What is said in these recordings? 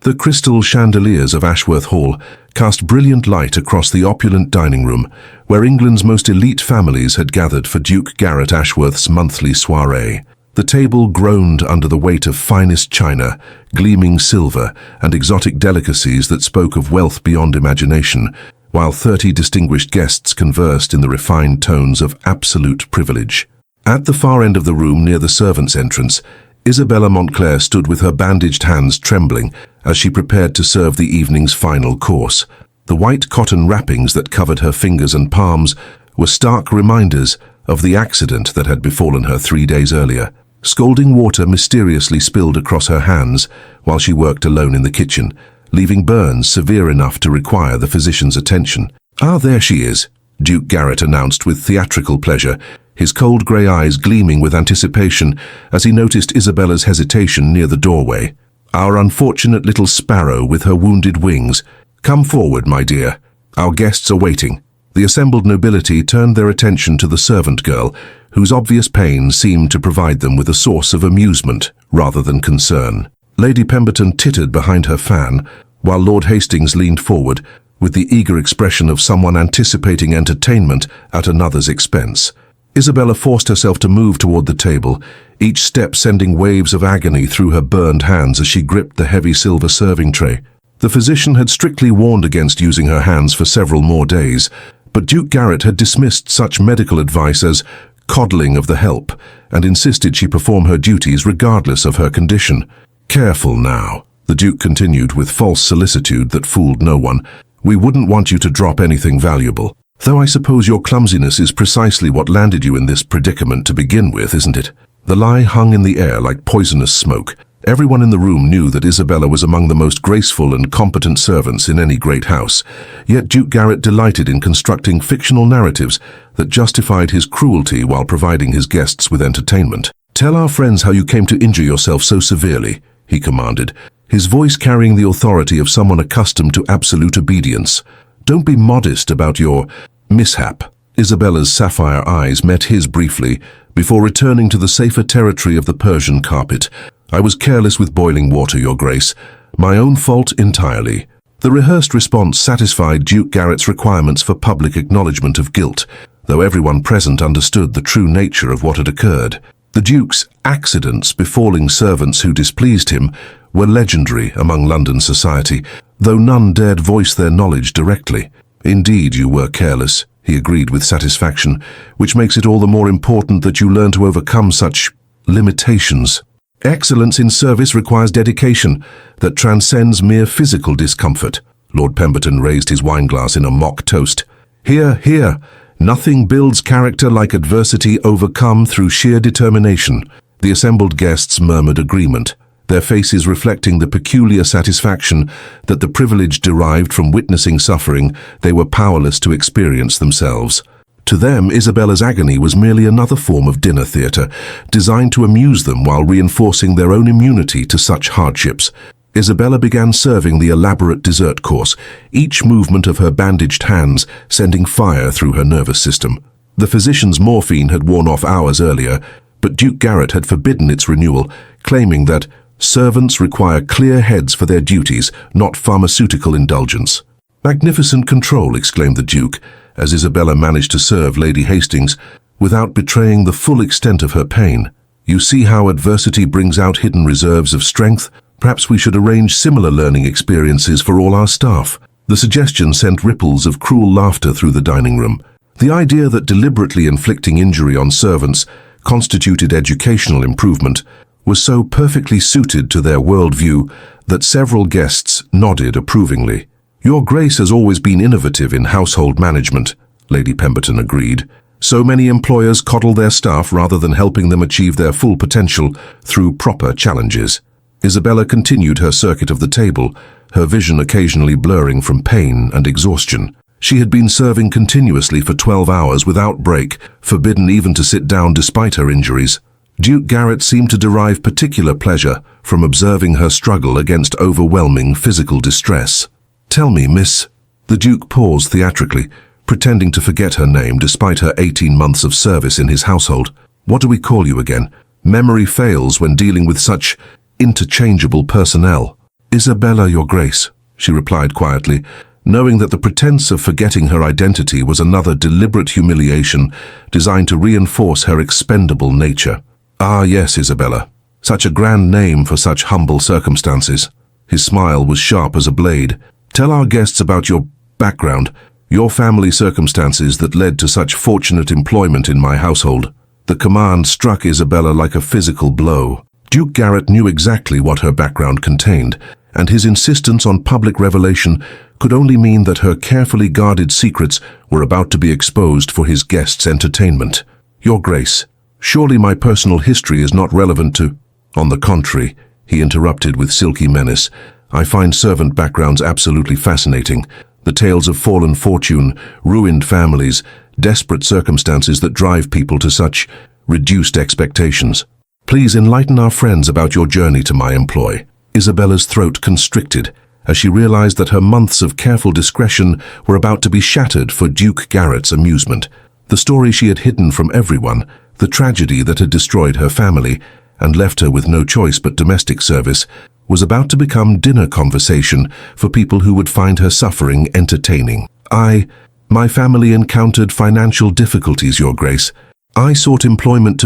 The crystal chandeliers of Ashworth Hall cast brilliant light across the opulent dining room, where England's most elite families had gathered for Duke Garrett Ashworth's monthly soiree. The table groaned under the weight of finest china, gleaming silver, and exotic delicacies that spoke of wealth beyond imagination, while 30 distinguished guests conversed in the refined tones of absolute privilege. At the far end of the room near the servants' entrance, Isabella Montclair stood with her bandaged hands trembling as she prepared to serve the evening's final course. The white cotton wrappings that covered her fingers and palms were stark reminders of the accident that had befallen her 3 days earlier. Scalding water mysteriously spilled across her hands while she worked alone in the kitchen, leaving burns severe enough to require the physician's attention. "Ah, there she is," Duke Garrett announced with theatrical pleasure, his cold grey eyes gleaming with anticipation as he noticed Isabella's hesitation near the doorway. "Our unfortunate little sparrow with her wounded wings. Come forward, my dear. Our guests are waiting." The assembled nobility turned their attention to the servant girl, whose obvious pain seemed to provide them with a source of amusement rather than concern. Lady Pemberton tittered behind her fan, while Lord Hastings leaned forward with the eager expression of someone anticipating entertainment at another's expense. Isabella forced herself to move toward the table, each step sending waves of agony through her burned hands as she gripped the heavy silver serving tray. The physician had strictly warned against using her hands for several more days, but Duke Garrett had dismissed such medical advice as coddling of the help and insisted she perform her duties regardless of her condition. "Careful now," the Duke continued with false solicitude that fooled no one. "We wouldn't want you to drop anything valuable. Though I suppose your clumsiness is precisely what landed you in this predicament to begin with, isn't it?" The lie hung in the air like poisonous smoke. Everyone in the room knew that Isabella was among the most graceful and competent servants in any great house, yet Duke Garrett delighted in constructing fictional narratives that justified his cruelty while providing his guests with entertainment. "Tell our friends how you came to injure yourself so severely," he commanded, his voice carrying the authority of someone accustomed to absolute obedience. "Don't be modest about your mishap." Isabella's sapphire eyes met his briefly, before returning to the safer territory of the Persian carpet. "I was careless with boiling water, Your Grace. My own fault entirely." The rehearsed response satisfied Duke Garrett's requirements for public acknowledgement of guilt, though everyone present understood the true nature of what had occurred. The Duke's accidents befalling servants who displeased him were legendary among London society, though none dared voice their knowledge directly. "Indeed, you were careless," he agreed with satisfaction, "which makes it all the more important that you learn to overcome such limitations. Excellence in service requires dedication that transcends mere physical discomfort." Lord Pemberton raised his wineglass in a mock toast. "Hear, hear. Nothing builds character like adversity overcome through sheer determination." The assembled guests murmured agreement, their faces reflecting the peculiar satisfaction that the privilege derived from witnessing suffering they were powerless to experience themselves. To them, Isabella's agony was merely another form of dinner theatre, designed to amuse them while reinforcing their own immunity to such hardships. Isabella began serving the elaborate dessert course, each movement of her bandaged hands sending fire through her nervous system. The physician's morphine had worn off hours earlier, but Duke Garrett had forbidden its renewal, claiming that servants require clear heads for their duties, not pharmaceutical indulgence. "Magnificent control," exclaimed the Duke, as Isabella managed to serve Lady Hastings without betraying the full extent of her pain. "You see how adversity brings out hidden reserves of strength? Perhaps we should arrange similar learning experiences for all our staff." The suggestion sent ripples of cruel laughter through the dining room. The idea that deliberately inflicting injury on servants constituted educational improvement was so perfectly suited to their worldview that several guests nodded approvingly. "Your Grace has always been innovative in household management," Lady Pemberton agreed. "So many employers coddle their staff rather than helping them achieve their full potential through proper challenges." Isabella continued her circuit of the table, her vision occasionally blurring from pain and exhaustion. She had been serving continuously for 12 hours without break, forbidden even to sit down despite her injuries. Duke Garrett seemed to derive particular pleasure from observing her struggle against overwhelming physical distress. "Tell me, Miss..." The Duke paused theatrically, pretending to forget her name despite her 18 months of service in his household. "What do we call you again? Memory fails when dealing with such interchangeable personnel." Isabella, your grace, she replied quietly, knowing that the pretense of forgetting her identity was another deliberate humiliation designed to reinforce her expendable nature. Ah, yes, Isabella. Such a grand name for such humble circumstances. His smile was sharp as a blade. Tell our guests about your background, your family circumstances that led to such fortunate employment in my household. The command struck Isabella like a physical blow. Duke Garrett knew exactly what her background contained, and his insistence on public revelation could only mean that her carefully guarded secrets were about to be exposed for his guests' entertainment. Your Grace, surely my personal history is not relevant to— On the contrary, he interrupted with silky menace, I find servant backgrounds absolutely fascinating. The tales of fallen fortune, ruined families, desperate circumstances that drive people to such reduced expectations. Please enlighten our friends about your journey to my employ. Isabella's throat constricted as she realized that her months of careful discretion were about to be shattered for Duke Garrett's amusement. The story she had hidden from everyone, the tragedy that had destroyed her family and left her with no choice but domestic service, was about to become dinner conversation for people who would find her suffering entertaining. My family encountered financial difficulties, Your Grace. I sought employment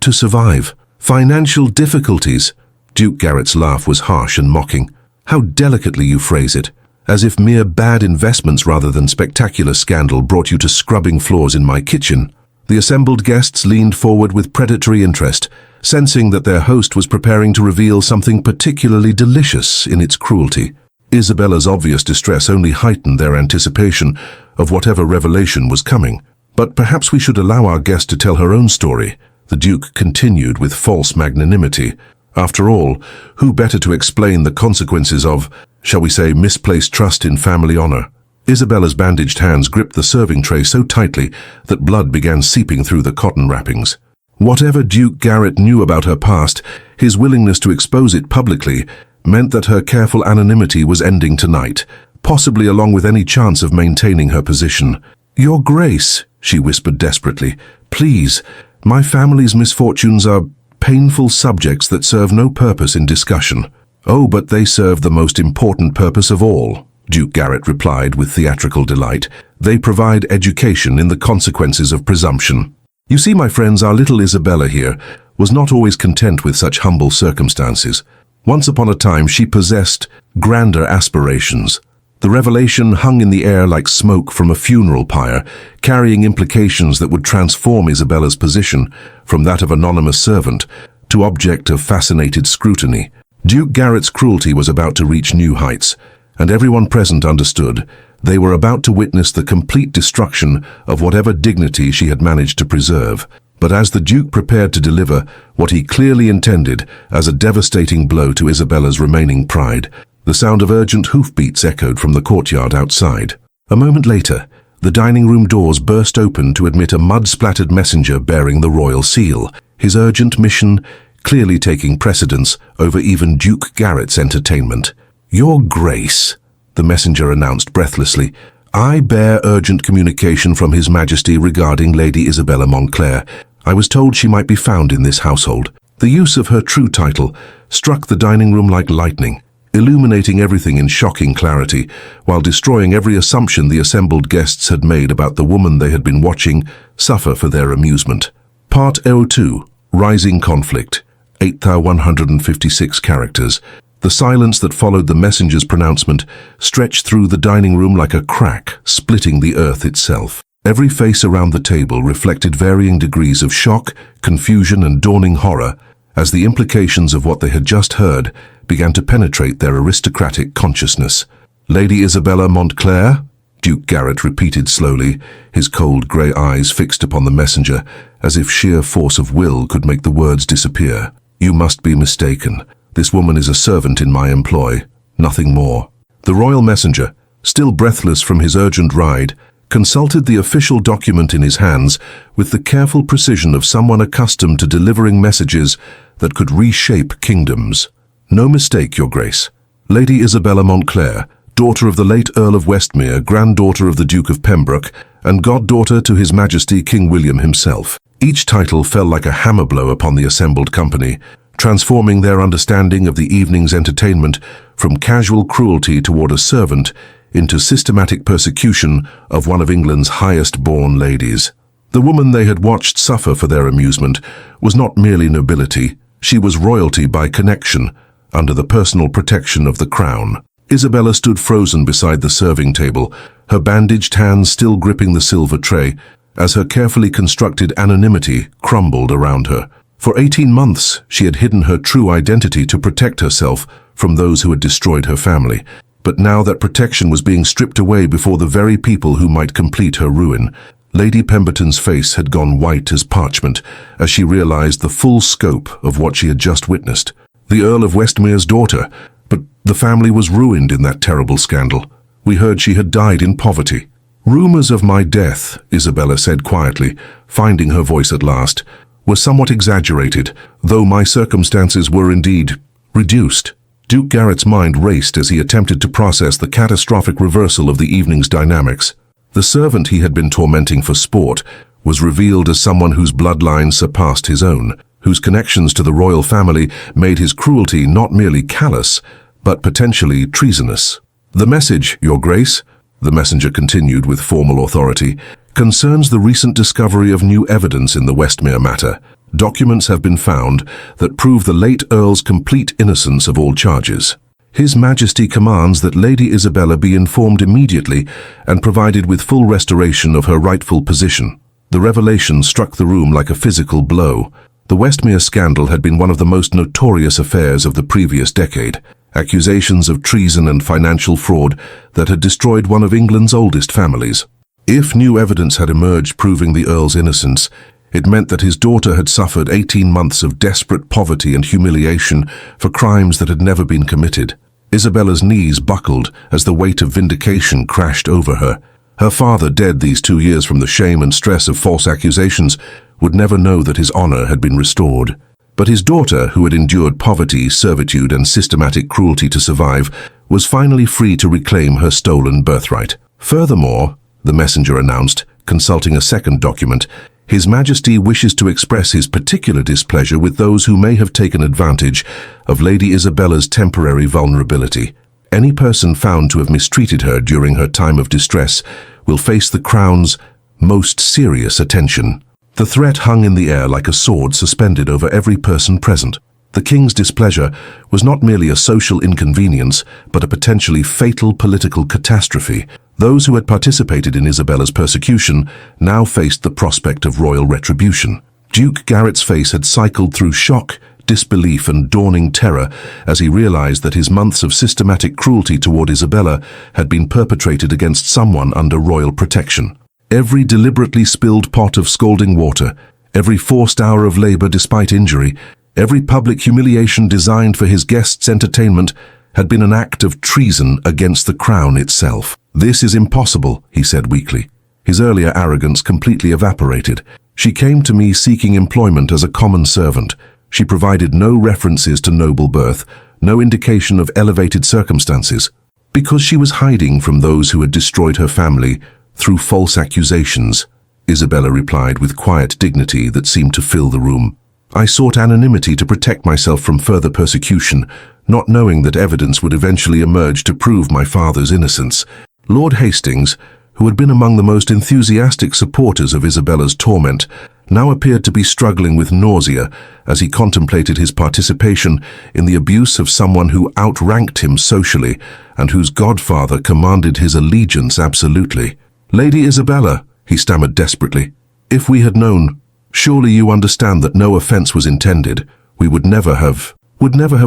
to survive. Financial difficulties? Duke Garrett's laugh was harsh and mocking. How delicately you phrase it, as if mere bad investments rather than spectacular scandal brought you to scrubbing floors in my kitchen. The assembled guests leaned forward with predatory interest, sensing that their host was preparing to reveal something particularly delicious in its cruelty. Isabella's obvious distress only heightened their anticipation of whatever revelation was coming. But perhaps we should allow our guest to tell her own story, the Duke continued with false magnanimity. After all, who better to explain the consequences of, shall we say, misplaced trust in family honor? Isabella's bandaged hands gripped the serving tray so tightly that blood began seeping through the cotton wrappings. Whatever Duke Garrett knew about her past, his willingness to expose it publicly meant that her careful anonymity was ending tonight, possibly along with any chance of maintaining her position. Your Grace, she whispered desperately, please, my family's misfortunes are painful subjects that serve no purpose in discussion. Oh, but they serve the most important purpose of all, Duke Garrett replied with theatrical delight. They provide education in the consequences of presumption. You see, my friends, our little Isabella here was not always content with such humble circumstances. Once upon a time, she possessed grander aspirations. The revelation hung in the air like smoke from a funeral pyre, carrying implications that would transform Isabella's position from that of anonymous servant to object of fascinated scrutiny. Duke Garrett's cruelty was about to reach new heights, and everyone present understood they were about to witness the complete destruction of whatever dignity she had managed to preserve. But as the Duke prepared to deliver what he clearly intended as a devastating blow to Isabella's remaining pride, the sound of urgent hoofbeats echoed from the courtyard outside. A moment later, the dining room doors burst open to admit a mud-splattered messenger bearing the royal seal, his urgent mission clearly taking precedence over even Duke Garrett's entertainment. Your Grace, the messenger announced breathlessly, I bear urgent communication from His Majesty regarding Lady Isabella Montclair. I was told she might be found in this household. The use of her true title struck the dining room like lightning, illuminating everything in shocking clarity, while destroying every assumption the assembled guests had made about the woman they had been watching suffer for their amusement. Part 02, Rising Conflict, 8,156 characters. The silence that followed the messenger's pronouncement stretched through the dining room like a crack, splitting the earth itself. Every face around the table reflected varying degrees of shock, confusion, and dawning horror as the implications of what they had just heard began to penetrate their aristocratic consciousness. Lady Isabella Montclair? Duke Garrett repeated slowly, his cold grey eyes fixed upon the messenger, as if sheer force of will could make the words disappear. You must be mistaken. This woman is a servant in my employ, nothing more. The royal messenger, still breathless from his urgent ride, consulted the official document in his hands with the careful precision of someone accustomed to delivering messages that could reshape kingdoms. No mistake, Your Grace. Lady Isabella Montclair, daughter of the late Earl of Westmere, granddaughter of the Duke of Pembroke, and goddaughter to His Majesty King William himself. Each title fell like a hammer blow upon the assembled company, transforming their understanding of the evening's entertainment from casual cruelty toward a servant into systematic persecution of one of England's highest-born ladies. The woman they had watched suffer for their amusement was not merely nobility, she was royalty by connection, under the personal protection of the crown. Isabella stood frozen beside the serving table, her bandaged hands still gripping the silver tray, as her carefully constructed anonymity crumbled around her. For 18 months, she had hidden her true identity to protect herself from those who had destroyed her family. But now that protection was being stripped away before the very people who might complete her ruin, Lady Pemberton's face had gone white as parchment as she realized the full scope of what she had just witnessed. The Earl of Westmere's daughter, but the family was ruined in that terrible scandal. We heard she had died in poverty. Rumors of my death, Isabella said quietly, finding her voice at last, were somewhat exaggerated, though my circumstances were indeed reduced. Duke Garrett's mind raced as he attempted to process the catastrophic reversal of the evening's dynamics. The servant he had been tormenting for sport was revealed as someone whose bloodline surpassed his own, whose connections to the royal family made his cruelty not merely callous, but potentially treasonous. "The message, Your Grace," the messenger continued with formal authority, "concerns the recent discovery of new evidence in the Westmere matter. Documents have been found that prove the late Earl's complete innocence of all charges. His Majesty commands that Lady Isabella be informed immediately and provided with full restoration of her rightful position." The revelation struck the room like a physical blow. The Westmere scandal had been one of the most notorious affairs of the previous decade. Accusations of treason and financial fraud that had destroyed one of England's oldest families. If new evidence had emerged proving the Earl's innocence, it meant that his daughter had suffered 18 months of desperate poverty and humiliation for crimes that had never been committed. Isabella's knees buckled as the weight of vindication crashed over her. Her father, dead these 2 years from the shame and stress of false accusations, would never know that his honor had been restored. But his daughter, who had endured poverty, servitude, and systematic cruelty to survive, was finally free to reclaim her stolen birthright. Furthermore, the messenger announced, consulting a second document, His Majesty wishes to express his particular displeasure with those who may have taken advantage of Lady Isabella's temporary vulnerability. Any person found to have mistreated her during her time of distress will face the Crown's most serious attention. The threat hung in the air like a sword suspended over every person present. The King's displeasure was not merely a social inconvenience, but a potentially fatal political catastrophe. Those who had participated in Isabella's persecution now faced the prospect of royal retribution. Duke Garrett's face had cycled through shock, disbelief, and dawning terror as he realized that his months of systematic cruelty toward Isabella had been perpetrated against someone under royal protection. Every deliberately spilled pot of scalding water, every forced hour of labor despite injury, every public humiliation designed for his guests' entertainment had been an act of treason against the Crown itself. "This is impossible," he said weakly. His earlier arrogance completely evaporated. "She came to me seeking employment as a common servant. She provided no references to noble birth, no indication of elevated circumstances. Because she was hiding from those who had destroyed her family through false accusations," Isabella replied with quiet dignity that seemed to fill the room. "I sought anonymity to protect myself from further persecution, not knowing that evidence would eventually emerge to prove my father's innocence." Lord Hastings, who had been among the most enthusiastic supporters of Isabella's torment, now appeared to be struggling with nausea as he contemplated his participation in the abuse of someone who outranked him socially and whose godfather commanded his allegiance absolutely. "Lady Isabella," he stammered desperately, "if we had known, surely you understand that no offense was intended. We would never have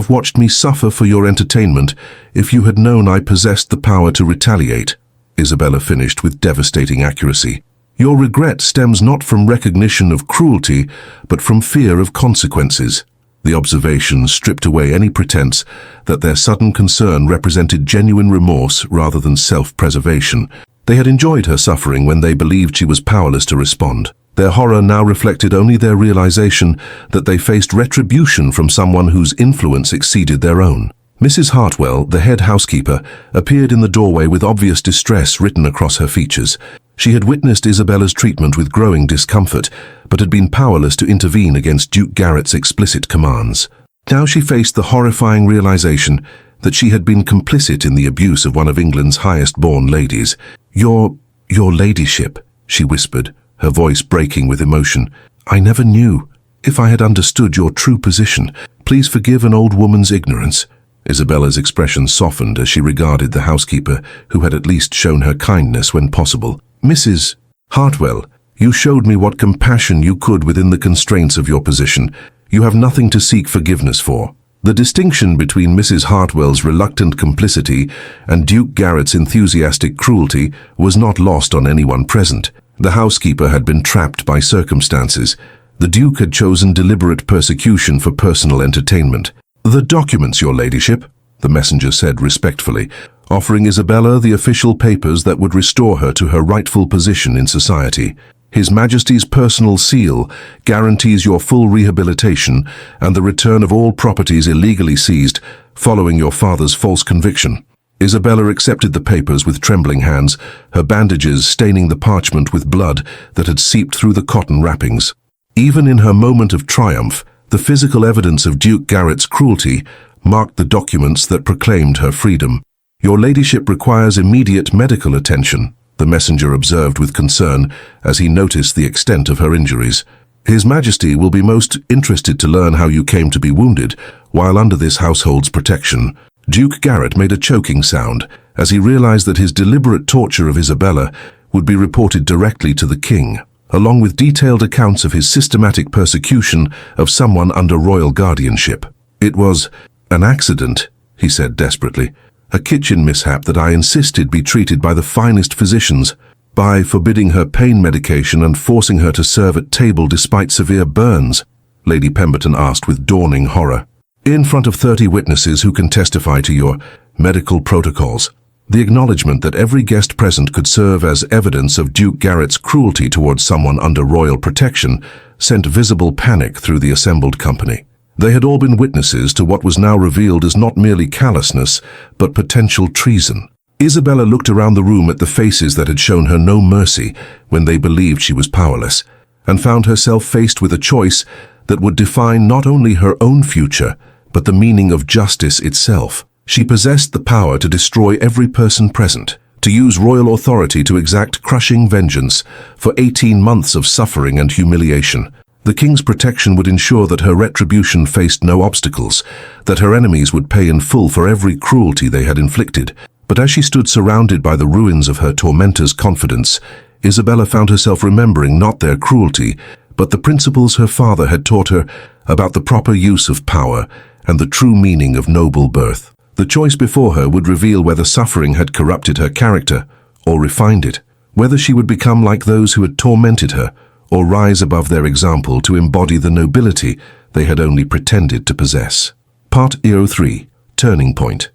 watched me suffer for your entertainment if you had known I possessed the power to retaliate," Isabella finished with devastating accuracy. "Your regret stems not from recognition of cruelty, but from fear of consequences." The observation stripped away any pretense that their sudden concern represented genuine remorse rather than self-preservation. They had enjoyed her suffering when they believed she was powerless to respond. Their horror now reflected only their realization that they faced retribution from someone whose influence exceeded their own. Mrs. Hartwell, the head housekeeper, appeared in the doorway with obvious distress written across her features. She had witnessed Isabella's treatment with growing discomfort, but had been powerless to intervene against Duke Garrett's explicit commands. Now she faced the horrifying realization that she had been complicit in the abuse of one of England's highest-born ladies. Your ladyship," she whispered, her voice breaking with emotion. "I never knew. If I had understood your true position, please forgive an old woman's ignorance." Isabella's expression softened as she regarded the housekeeper, who had at least shown her kindness when possible. "Mrs. Hartwell, you showed me what compassion you could within the constraints of your position. You have nothing to seek forgiveness for." The distinction between Mrs. Hartwell's reluctant complicity and Duke Garrett's enthusiastic cruelty was not lost on anyone present. The housekeeper had been trapped by circumstances. The Duke had chosen deliberate persecution for personal entertainment. "The documents, your ladyship," the messenger said respectfully, offering Isabella the official papers that would restore her to her rightful position in society. "His Majesty's personal seal guarantees your full rehabilitation and the return of all properties illegally seized following your father's false conviction." Isabella accepted the papers with trembling hands, her bandages staining the parchment with blood that had seeped through the cotton wrappings. Even in her moment of triumph, the physical evidence of Duke Garrett's cruelty marked the documents that proclaimed her freedom. "Your ladyship requires immediate medical attention," the messenger observed with concern as he noticed the extent of her injuries. "His Majesty will be most interested to learn how you came to be wounded while under this household's protection." Duke Garrett made a choking sound as he realized that his deliberate torture of Isabella would be reported directly to the king, along with detailed accounts of his systematic persecution of someone under royal guardianship. "It was an accident," he said desperately. "A kitchen mishap that I insisted be treated by the finest physicians. By forbidding her pain medication and forcing her to serve at table despite severe burns," Lady Pemberton asked with dawning horror. "In front of 30 witnesses who can testify to your medical protocols." The acknowledgement that every guest present could serve as evidence of Duke Garrett's cruelty towards someone under royal protection sent visible panic through the assembled company. They had all been witnesses to what was now revealed as not merely callousness, but potential treason. Isabella looked around the room at the faces that had shown her no mercy when they believed she was powerless, and found herself faced with a choice that would define not only her own future, but the meaning of justice itself. She possessed the power to destroy every person present, to use royal authority to exact crushing vengeance for 18 months of suffering and humiliation. The king's protection would ensure that her retribution faced no obstacles, that her enemies would pay in full for every cruelty they had inflicted. But as she stood surrounded by the ruins of her tormentor's confidence, Isabella found herself remembering not their cruelty, but the principles her father had taught her about the proper use of power and the true meaning of noble birth. The choice before her would reveal whether suffering had corrupted her character or refined it, whether she would become like those who had tormented her, or rise above their example to embody the nobility they had only pretended to possess. Part 03, Turning Point,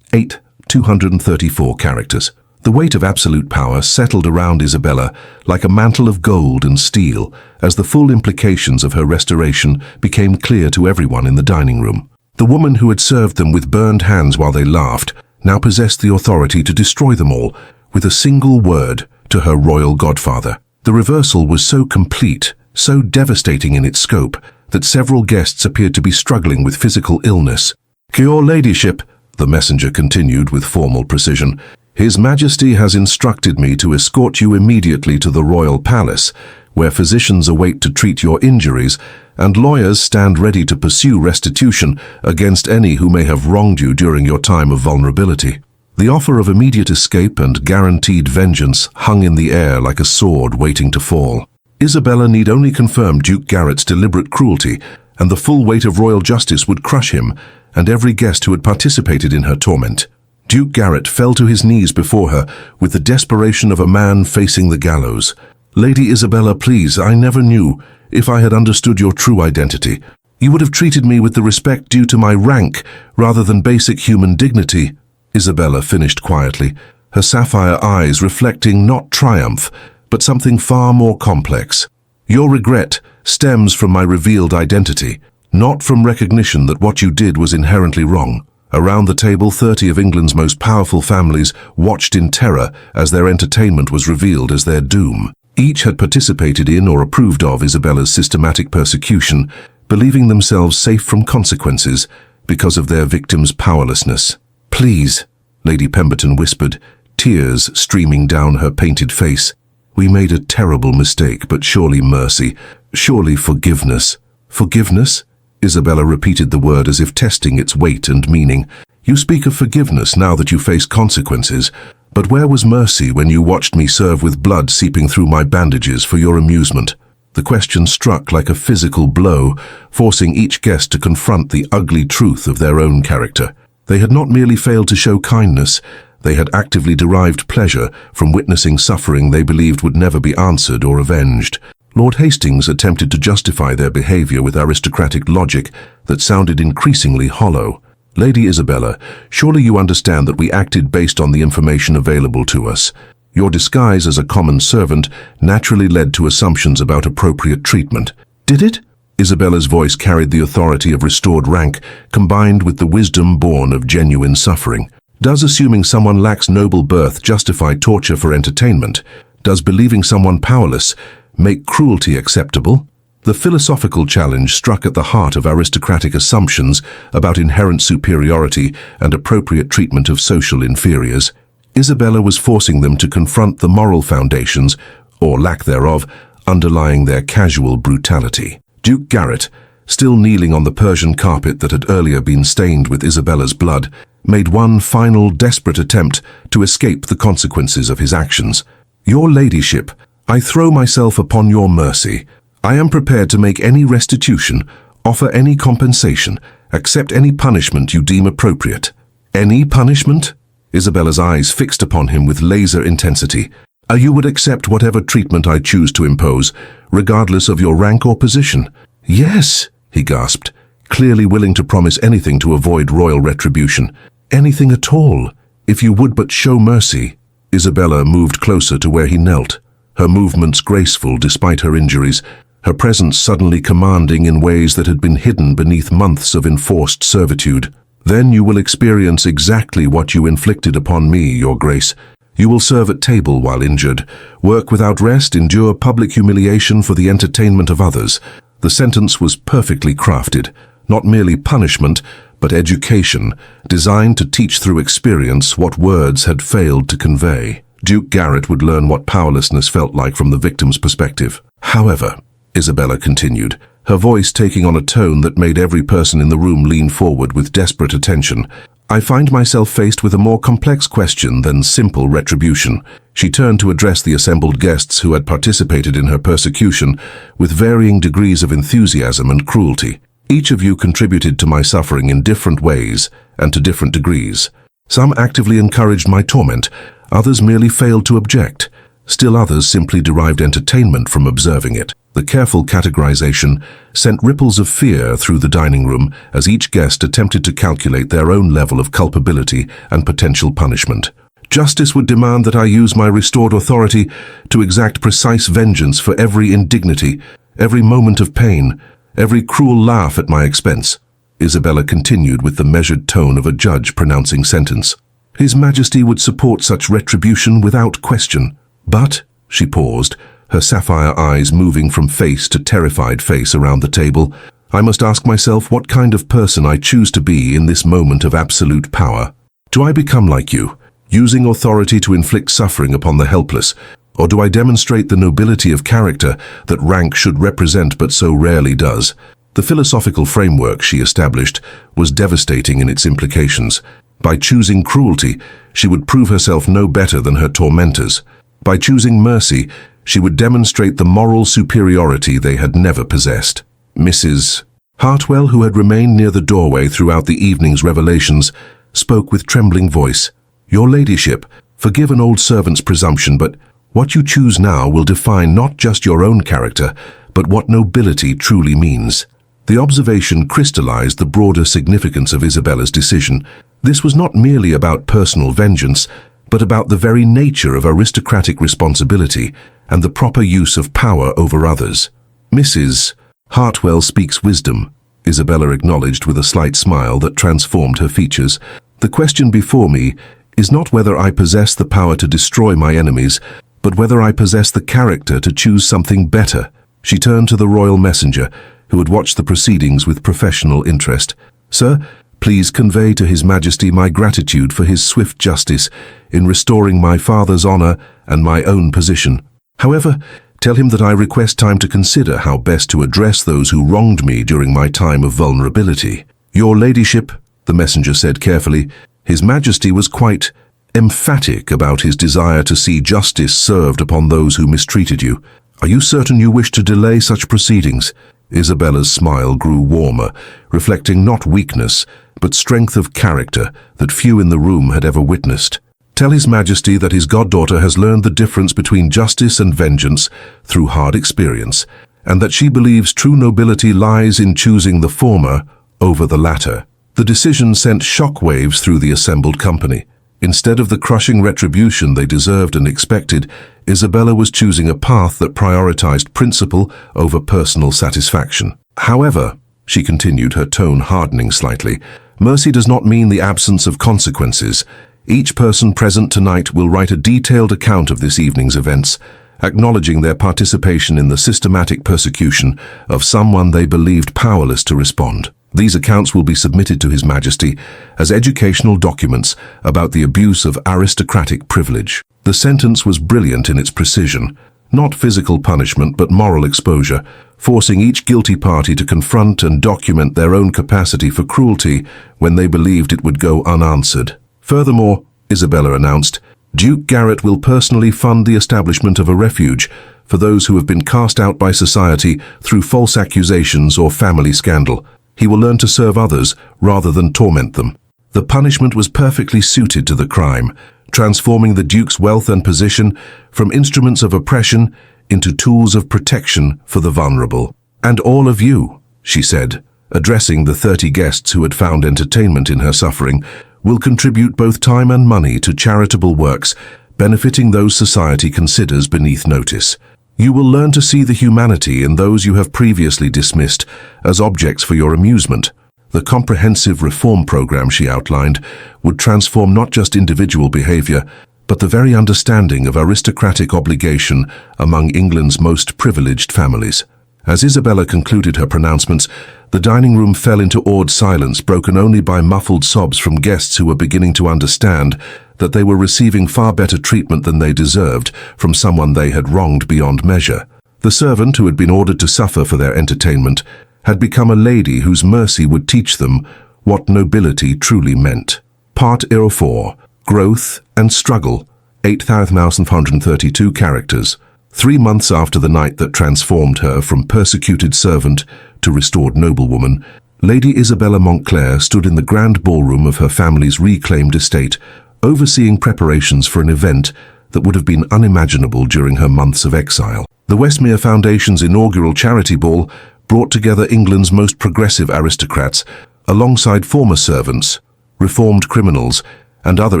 234 characters. The weight of absolute power settled around Isabella like a mantle of gold and steel as the full implications of her restoration became clear to everyone in the dining room. The woman who had served them with burned hands while they laughed now possessed the authority to destroy them all with a single word to her royal godfather. The reversal was so complete, so devastating in its scope, that several guests appeared to be struggling with physical illness. "Your ladyship," the messenger continued with formal precision, "His Majesty has instructed me to escort you immediately to the royal palace, where physicians await to treat your injuries, and lawyers stand ready to pursue restitution against any who may have wronged you during your time of vulnerability." The offer of immediate escape and guaranteed vengeance hung in the air like a sword waiting to fall. Isabella need only confirm Duke Garrett's deliberate cruelty, and the full weight of royal justice would crush him and every guest who had participated in her torment. Duke Garrett fell to his knees before her with the desperation of a man facing the gallows. "Lady Isabella, please, I never knew. If I had understood your true identity, you would have treated me with the respect due to my rank rather than basic human dignity." Isabella finished quietly, her sapphire eyes reflecting not triumph, but something far more complex. "Your regret stems from my revealed identity, not from recognition that what you did was inherently wrong." Around the table, 30 of England's most powerful families watched in terror as their entertainment was revealed as their doom. Each had participated in or approved of Isabella's systematic persecution, believing themselves safe from consequences because of their victim's powerlessness. "Please," Lady Pemberton whispered, tears streaming down her painted face. "We made a terrible mistake, but surely mercy, surely forgiveness." "Forgiveness?" Isabella repeated the word as if testing its weight and meaning. "You speak of forgiveness now that you face consequences, but where was mercy when you watched me serve with blood seeping through my bandages for your amusement?" The question struck like a physical blow, forcing each guest to confront the ugly truth of their own character. They had not merely failed to show kindness, they had actively derived pleasure from witnessing suffering they believed would never be answered or avenged. Lord Hastings attempted to justify their behavior with aristocratic logic that sounded increasingly hollow. "Lady Isabella, surely you understand that we acted based on the information available to us. Your disguise as a common servant naturally led to assumptions about appropriate treatment." "Did it?" Isabella's voice carried the authority of restored rank, combined with the wisdom born of genuine suffering. "Does assuming someone lacks noble birth justify torture for entertainment? Does believing someone powerless make cruelty acceptable?" The philosophical challenge struck at the heart of aristocratic assumptions about inherent superiority and appropriate treatment of social inferiors. Isabella was forcing them to confront the moral foundations, or lack thereof, underlying their casual brutality. Duke Garrett, still kneeling on the Persian carpet that had earlier been stained with Isabella's blood, made one final desperate attempt to escape the consequences of his actions. "Your ladyship, I throw myself upon your mercy. I am prepared to make any restitution, offer any compensation, accept any punishment you deem appropriate." "Any punishment?" Isabella's eyes fixed upon him with laser intensity. "You would accept whatever treatment I choose to impose, regardless of your rank or position?" "Yes," he gasped, clearly willing to promise anything to avoid royal retribution. "Anything at all, if you would but show mercy." Isabella moved closer to where he knelt, her movements graceful despite her injuries, her presence suddenly commanding in ways that had been hidden beneath months of enforced servitude. "Then you will experience exactly what you inflicted upon me, Your Grace. You will serve at table while injured, work without rest, endure public humiliation for the entertainment of others." The sentence was perfectly crafted, not merely punishment, but education, designed to teach through experience what words had failed to convey. Duke Garrett would learn what powerlessness felt like from the victim's perspective. "However," Isabella continued, her voice taking on a tone that made every person in the room lean forward with desperate attention, "I find myself faced with a more complex question than simple retribution." She turned to address the assembled guests who had participated in her persecution with varying degrees of enthusiasm and cruelty. "Each of you contributed to my suffering in different ways and to different degrees. Some actively encouraged my torment, others merely failed to object. Still others simply derived entertainment from observing it." The careful categorization sent ripples of fear through the dining room as each guest attempted to calculate their own level of culpability and potential punishment. "Justice would demand that I use my restored authority to exact precise vengeance for every indignity, every moment of pain, every cruel laugh at my expense." Isabella continued with the measured tone of a judge pronouncing sentence. "His Majesty would support such retribution without question. But," she paused, her sapphire eyes moving from face to terrified face around the table, "I must ask myself what kind of person I choose to be in this moment of absolute power. Do I become like you, using authority to inflict suffering upon the helpless, or do I demonstrate the nobility of character that rank should represent but so rarely does?" The philosophical framework she established was devastating in its implications. By choosing cruelty, she would prove herself no better than her tormentors. By choosing mercy, she would demonstrate the moral superiority they had never possessed. Mrs. Hartwell, who had remained near the doorway throughout the evening's revelations, spoke with trembling voice. "Your ladyship, forgive an old servant's presumption, but what you choose now will define not just your own character, but what nobility truly means." The observation crystallized the broader significance of Isabella's decision. This was not merely about personal vengeance, but about the very nature of aristocratic responsibility and the proper use of power over others. "Mrs. Hartwell speaks wisdom," Isabella acknowledged with a slight smile that transformed her features. "The question before me is not whether I possess the power to destroy my enemies, but whether I possess the character to choose something better." She turned to the royal messenger, who had watched the proceedings with professional interest. "Sir, please convey to His Majesty my gratitude for his swift justice in restoring my father's honor and my own position. However, tell him that I request time to consider how best to address those who wronged me during my time of vulnerability." "Your Ladyship," the messenger said carefully, "His Majesty was quite emphatic about his desire to see justice served upon those who mistreated you. Are you certain you wish to delay such proceedings?" Isabella's smile grew warmer, reflecting not weakness, but strength of character that few in the room had ever witnessed. "Tell His Majesty that his goddaughter has learned the difference between justice and vengeance through hard experience, and that she believes true nobility lies in choosing the former over the latter." The decision sent shockwaves through the assembled company. Instead of the crushing retribution they deserved and expected, Isabella was choosing a path that prioritized principle over personal satisfaction. "However," she continued, her tone hardening slightly, "mercy does not mean the absence of consequences. Each person present tonight will write a detailed account of this evening's events, acknowledging their participation in the systematic persecution of someone they believed powerless to respond. These accounts will be submitted to His Majesty as educational documents about the abuse of aristocratic privilege." The sentence was brilliant in its precision, not physical punishment but moral exposure, forcing each guilty party to confront and document their own capacity for cruelty when they believed it would go unanswered. "Furthermore," Isabella announced, "Duke Garrett will personally fund the establishment of a refuge for those who have been cast out by society through false accusations or family scandal. He will learn to serve others rather than torment them." The punishment was perfectly suited to the crime, transforming the Duke's wealth and position from instruments of oppression into tools of protection for the vulnerable. "And all of you," she said, addressing the 30 guests who had found entertainment in her suffering, "will contribute both time and money to charitable works benefiting those society considers beneath notice. You will learn to see the humanity in those you have previously dismissed as objects for your amusement." The comprehensive reform program she outlined would transform not just individual behavior, but the very understanding of aristocratic obligation among England's most privileged families. As Isabella concluded her pronouncements, the dining room fell into awed silence, broken only by muffled sobs from guests who were beginning to understand that they were receiving far better treatment than they deserved from someone they had wronged beyond measure. The servant, who had been ordered to suffer for their entertainment, had become a lady whose mercy would teach them what nobility truly meant. Part 04. Growth and Struggle. 8,532 characters. 3 months after the night that transformed her from persecuted servant to restored noblewoman, Lady Isabella Montclair stood in the grand ballroom of her family's reclaimed estate, overseeing preparations for an event that would have been unimaginable during her months of exile. The Westmere Foundation's inaugural charity ball brought together England's most progressive aristocrats alongside former servants, reformed criminals, and other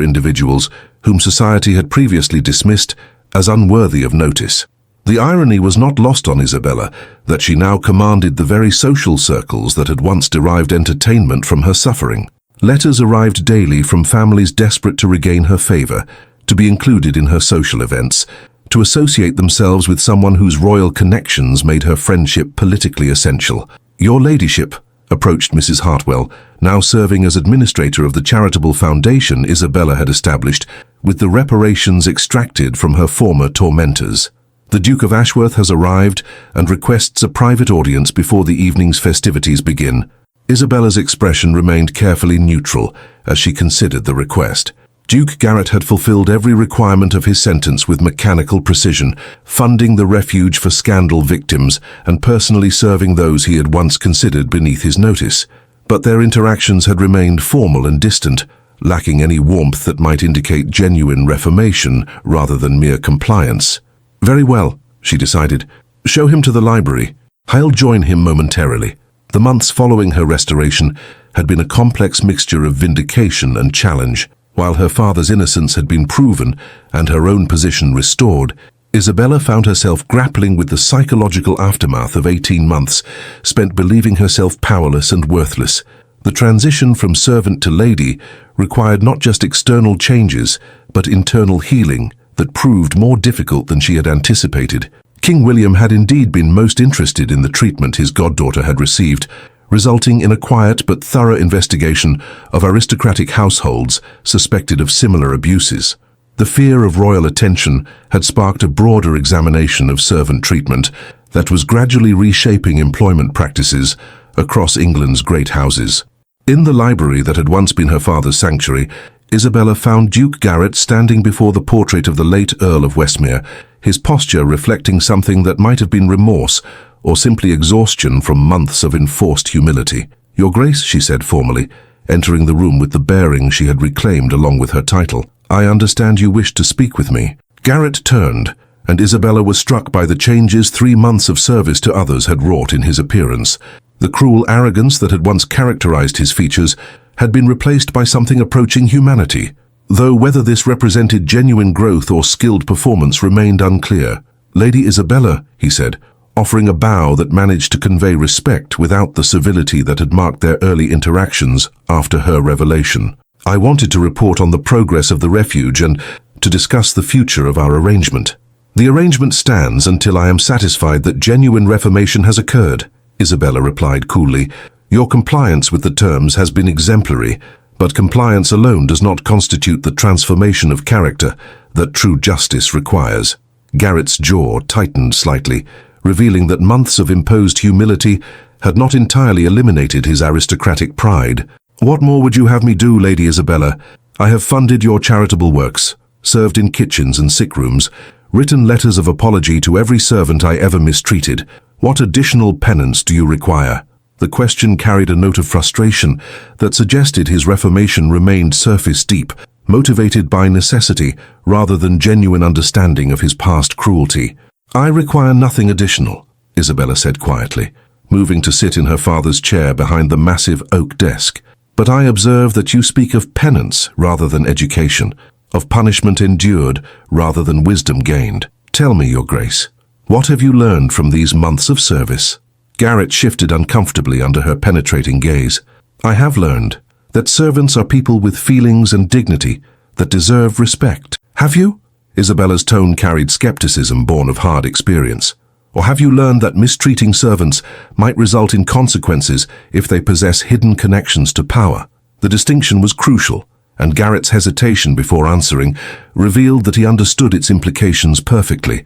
individuals whom society had previously dismissed as unworthy of notice. The irony was not lost on Isabella that she now commanded the very social circles that had once derived entertainment from her suffering. Letters arrived daily from families desperate to regain her favor, to be included in her social events, to associate themselves with someone whose royal connections made her friendship politically essential. "Your Ladyship," approached Mrs. Hartwell, now serving as administrator of the charitable foundation Isabella had established, with the reparations extracted from her former tormentors. "The Duke of Ashworth has arrived and requests a private audience before the evening's festivities begin." Isabella's expression remained carefully neutral as she considered the request. Duke Garrett had fulfilled every requirement of his sentence with mechanical precision, funding the refuge for scandal victims and personally serving those he had once considered beneath his notice. But their interactions had remained formal and distant, lacking any warmth that might indicate genuine reformation rather than mere compliance. "Very well," she decided. "Show him to the library. I'll join him momentarily." The months following her restoration had been a complex mixture of vindication and challenge. While her father's innocence had been proven and her own position restored, Isabella found herself grappling with the psychological aftermath of 18 months spent believing herself powerless and worthless. The transition from servant to lady required not just external changes, but internal healing that proved more difficult than she had anticipated. King William had indeed been most interested in the treatment his goddaughter had received, resulting in a quiet but thorough investigation of aristocratic households suspected of similar abuses. The fear of royal attention had sparked a broader examination of servant treatment that was gradually reshaping employment practices across England's great houses. In the library that had once been her father's sanctuary, Isabella found Duke Garrett standing before the portrait of the late Earl of Westmere, his posture reflecting something that might have been remorse or simply exhaustion from months of enforced humility. "Your Grace," she said formally, entering the room with the bearing she had reclaimed along with her title, "I understand you wish to speak with me." Garrett turned, and Isabella was struck by the changes 3 months of service to others had wrought in his appearance. The cruel arrogance that had once characterized his features had been replaced by something approaching humanity, though whether this represented genuine growth or skilled performance remained unclear. "Lady Isabella," he said, offering a bow that managed to convey respect without the civility that had marked their early interactions after her revelation. "I wanted to report on the progress of the refuge and to discuss the future of our arrangement." "The arrangement stands until I am satisfied that genuine reformation has occurred," Isabella replied coolly. "Your compliance with the terms has been exemplary, but compliance alone does not constitute the transformation of character that true justice requires." Garrett's jaw tightened slightly, revealing that months of imposed humility had not entirely eliminated his aristocratic pride. "What more would you have me do, Lady Isabella? I have funded your charitable works, served in kitchens and sick rooms, written letters of apology to every servant I ever mistreated. What additional penance do you require?" The question carried a note of frustration that suggested his reformation remained surface deep, motivated by necessity rather than genuine understanding of his past cruelty. "I require nothing additional," Isabella said quietly, moving to sit in her father's chair behind the massive oak desk. "But I observe that you speak of penance rather than education, of punishment endured rather than wisdom gained. Tell me, Your Grace, what have you learned from these months of service?" Garrett shifted uncomfortably under her penetrating gaze. "I have learned that servants are people with feelings and dignity that deserve respect." "Have you?" Isabella's tone carried skepticism born of hard experience. "Or have you learned that mistreating servants might result in consequences if they possess hidden connections to power?" The distinction was crucial, and Garrett's hesitation before answering revealed that he understood its implications perfectly.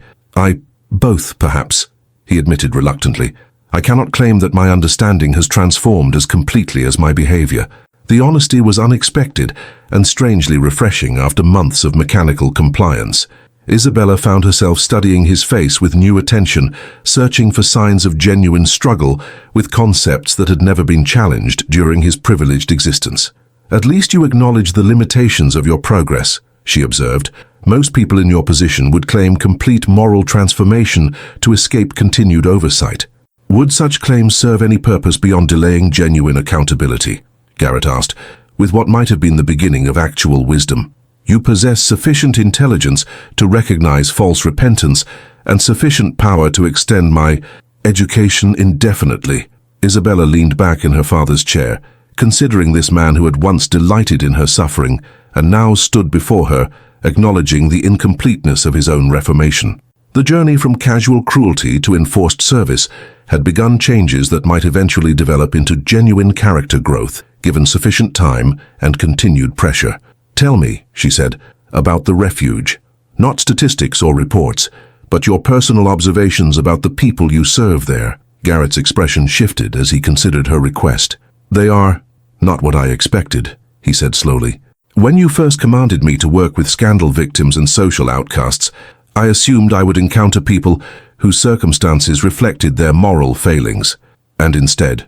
Both, perhaps," he admitted reluctantly. "I cannot claim that my understanding has transformed as completely as my behavior." The honesty was unexpected and strangely refreshing after months of mechanical compliance. Isabella found herself studying his face with new attention, searching for signs of genuine struggle with concepts that had never been challenged during his privileged existence. "At least you acknowledge the limitations of your progress," she observed. "Most people in your position would claim complete moral transformation to escape continued oversight." "Would such claims serve any purpose beyond delaying genuine accountability?" Garrett asked, with what might have been the beginning of actual wisdom. "You possess sufficient intelligence to recognize false repentance and sufficient power to extend my education indefinitely." Isabella leaned back in her father's chair, considering this man who had once delighted in her suffering and now stood before her, acknowledging the incompleteness of his own reformation. The journey from casual cruelty to enforced service had begun changes that might eventually develop into genuine character growth, given sufficient time and continued pressure. "Tell me," she said, "about the refuge. Not statistics or reports, but your personal observations about the people you serve there." Garrett's expression shifted as he considered her request. "They are not what I expected," he said slowly. "When you first commanded me to work with scandal victims and social outcasts, I assumed I would encounter people whose circumstances reflected their moral failings. And instead,